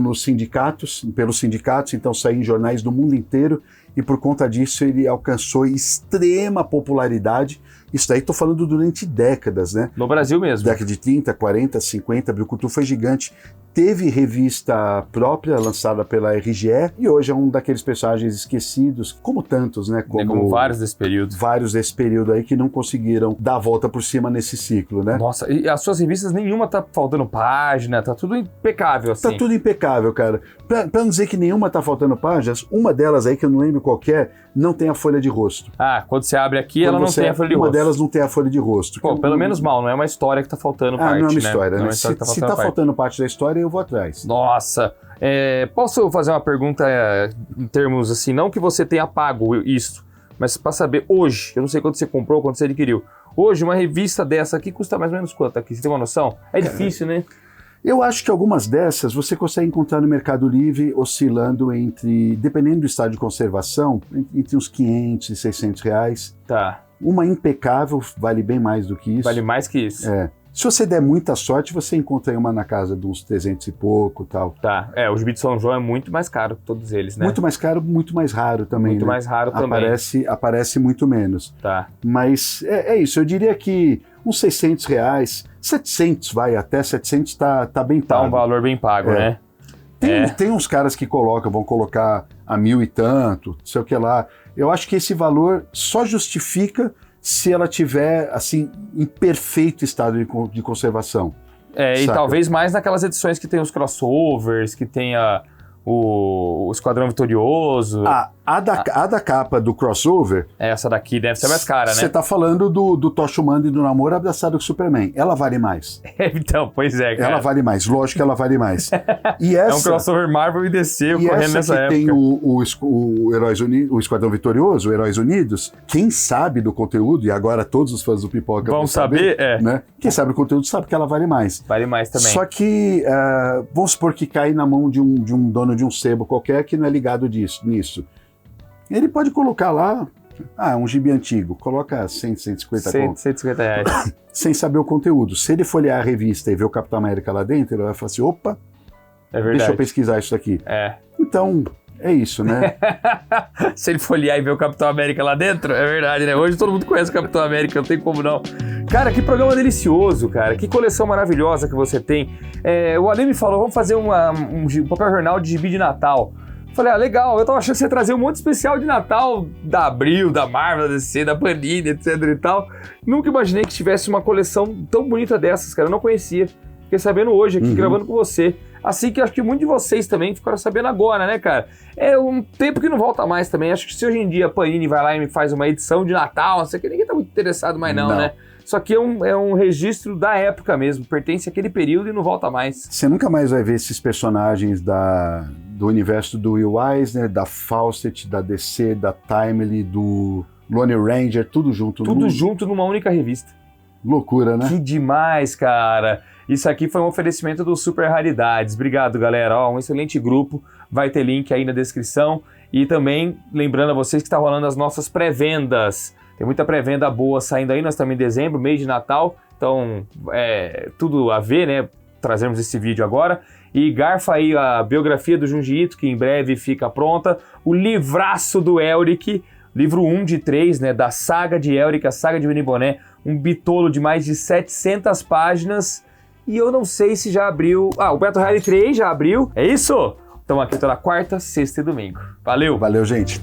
Speaker 2: pelos sindicatos, então saiu em jornais do mundo inteiro, e por conta disso ele alcançou extrema popularidade. Isso daí estou falando durante décadas, né?
Speaker 1: No Brasil mesmo.
Speaker 2: Década de 30, 40, 50, Brucutu foi gigante. Teve revista própria, lançada pela RGE, e hoje é um daqueles personagens esquecidos, como tantos, né?
Speaker 1: Como vários desse período.
Speaker 2: Vários desse período aí que não conseguiram dar a volta por cima nesse ciclo, né?
Speaker 1: Nossa, e as suas revistas, nenhuma tá faltando página, tá tudo impecável, assim.
Speaker 2: Tá tudo impecável, cara. Pra não dizer que nenhuma tá faltando páginas, uma delas aí, que eu não lembro qual que é, não tem a folha de rosto.
Speaker 1: Quando você abre aqui, ela não tem a folha de rosto.
Speaker 2: Uma delas não tem a folha de rosto.
Speaker 1: Pô, pelo menos mal, não é uma história que tá faltando parte,
Speaker 2: não é uma história,
Speaker 1: né?
Speaker 2: né? Se tá faltando parte da história, eu vou atrás.
Speaker 1: Nossa, posso fazer uma pergunta em termos assim, não que você tenha pago isso, mas para saber hoje, eu não sei quanto você comprou, quanto você adquiriu, hoje uma revista dessa aqui custa mais ou menos quanto aqui? Você tem uma noção? É difícil, né?
Speaker 2: Eu acho que algumas dessas você consegue encontrar no Mercado Livre oscilando entre, dependendo do estado de conservação, entre uns 500 e 600 reais.
Speaker 1: Tá.
Speaker 2: Uma impecável vale bem mais do que isso.
Speaker 1: Vale mais que isso.
Speaker 2: Se você der muita sorte, você encontra aí uma na casa de uns 300 e pouco, tal.
Speaker 1: Tá. O Gibi de São João é muito mais caro que todos eles, né?
Speaker 2: Muito mais caro, muito mais raro também,
Speaker 1: Muito
Speaker 2: né?
Speaker 1: mais raro também.
Speaker 2: Aparece muito menos.
Speaker 1: Tá.
Speaker 2: Mas é isso, eu diria que uns 600 reais, 700 vai, até 700 tá bem pago.
Speaker 1: Tá um valor bem pago, né?
Speaker 2: Tem uns caras que vão colocar a 1.000 e tanto, não sei o que lá. Eu acho que esse valor só justifica se ela tiver, assim, em perfeito estado de conservação.
Speaker 1: E talvez mais naquelas edições que tem os crossovers, que tem o Esquadrão Vitorioso.
Speaker 2: A da capa do crossover...
Speaker 1: Essa daqui deve ser mais cara, né?
Speaker 2: Você tá falando do Tocha Humana e do Namor abraçado com o Superman. Ela vale mais.
Speaker 1: Então, pois é, cara.
Speaker 2: Ela vale mais, lógico que ela vale mais. E essa,
Speaker 1: é um crossover Marvel e DC correndo nessa época.
Speaker 2: Tem o Heróis Unidos, o Esquadrão Vitorioso, o Heróis Unidos. Quem sabe do conteúdo, e agora todos os fãs do Pipoca
Speaker 1: vão saber,
Speaker 2: né? Quem sabe do conteúdo sabe que ela vale mais.
Speaker 1: Vale mais também.
Speaker 2: Só que, vamos supor que cai na mão de um dono de um sebo qualquer que não é ligado nisso. Ele pode colocar lá, um gibi antigo, coloca 100, 150 conto.
Speaker 1: 150 reais.
Speaker 2: Sem saber o conteúdo. Se ele folhear a revista e ver o Capitão América lá dentro, ele vai falar assim, opa, deixa eu pesquisar isso aqui. Então, é isso, né?
Speaker 1: Se ele folhear e ver o Capitão América lá dentro, é verdade, né? Hoje todo mundo conhece o Capitão América, não tem como não. Cara, que programa delicioso, cara. Que coleção maravilhosa que você tem. O Ale me falou, vamos fazer um papel jornal de gibi de Natal. Falei, legal, eu tava achando que você ia trazer um monte especial de Natal da Abril, da Marvel, da DC, da Panini, etc e tal. Nunca imaginei que tivesse uma coleção tão bonita dessas, cara, eu não conhecia. Fiquei sabendo hoje aqui, gravando com você. Assim que acho que muitos de vocês também ficaram sabendo agora, né, cara? É um tempo que não volta mais também. Acho que se hoje em dia a Panini vai lá e me faz uma edição de Natal, não sei o que, ninguém tá muito interessado mais não, né? Só que é um registro da época mesmo, pertence àquele período e não volta mais.
Speaker 2: Você nunca mais vai ver esses personagens do universo do Will Eisner, da Fawcett, da DC, da Timely, do Lone Ranger, tudo junto.
Speaker 1: Tudo junto numa única revista.
Speaker 2: Loucura, né?
Speaker 1: Que demais, cara. Isso aqui foi um oferecimento do Super Raridades. Obrigado, galera. Um excelente grupo. Vai ter link aí na descrição. E também, lembrando a vocês que está rolando as nossas pré-vendas. Tem muita pré-venda boa saindo aí. Nós estamos em dezembro, mês de Natal. Então, tudo a ver, né? Trazemos esse vídeo agora. E garfa aí a biografia do Junji Ito, que em breve fica pronta. O livraço do Elric, livro 1 de 3, né? Da saga de Elric, a saga de Vini Boné. Um bitolo de mais de 700 páginas. E eu não sei se já abriu... o Battle Royale 3 já abriu. É isso? Estamos aqui toda quarta, sexta e domingo. Valeu!
Speaker 2: Valeu, gente!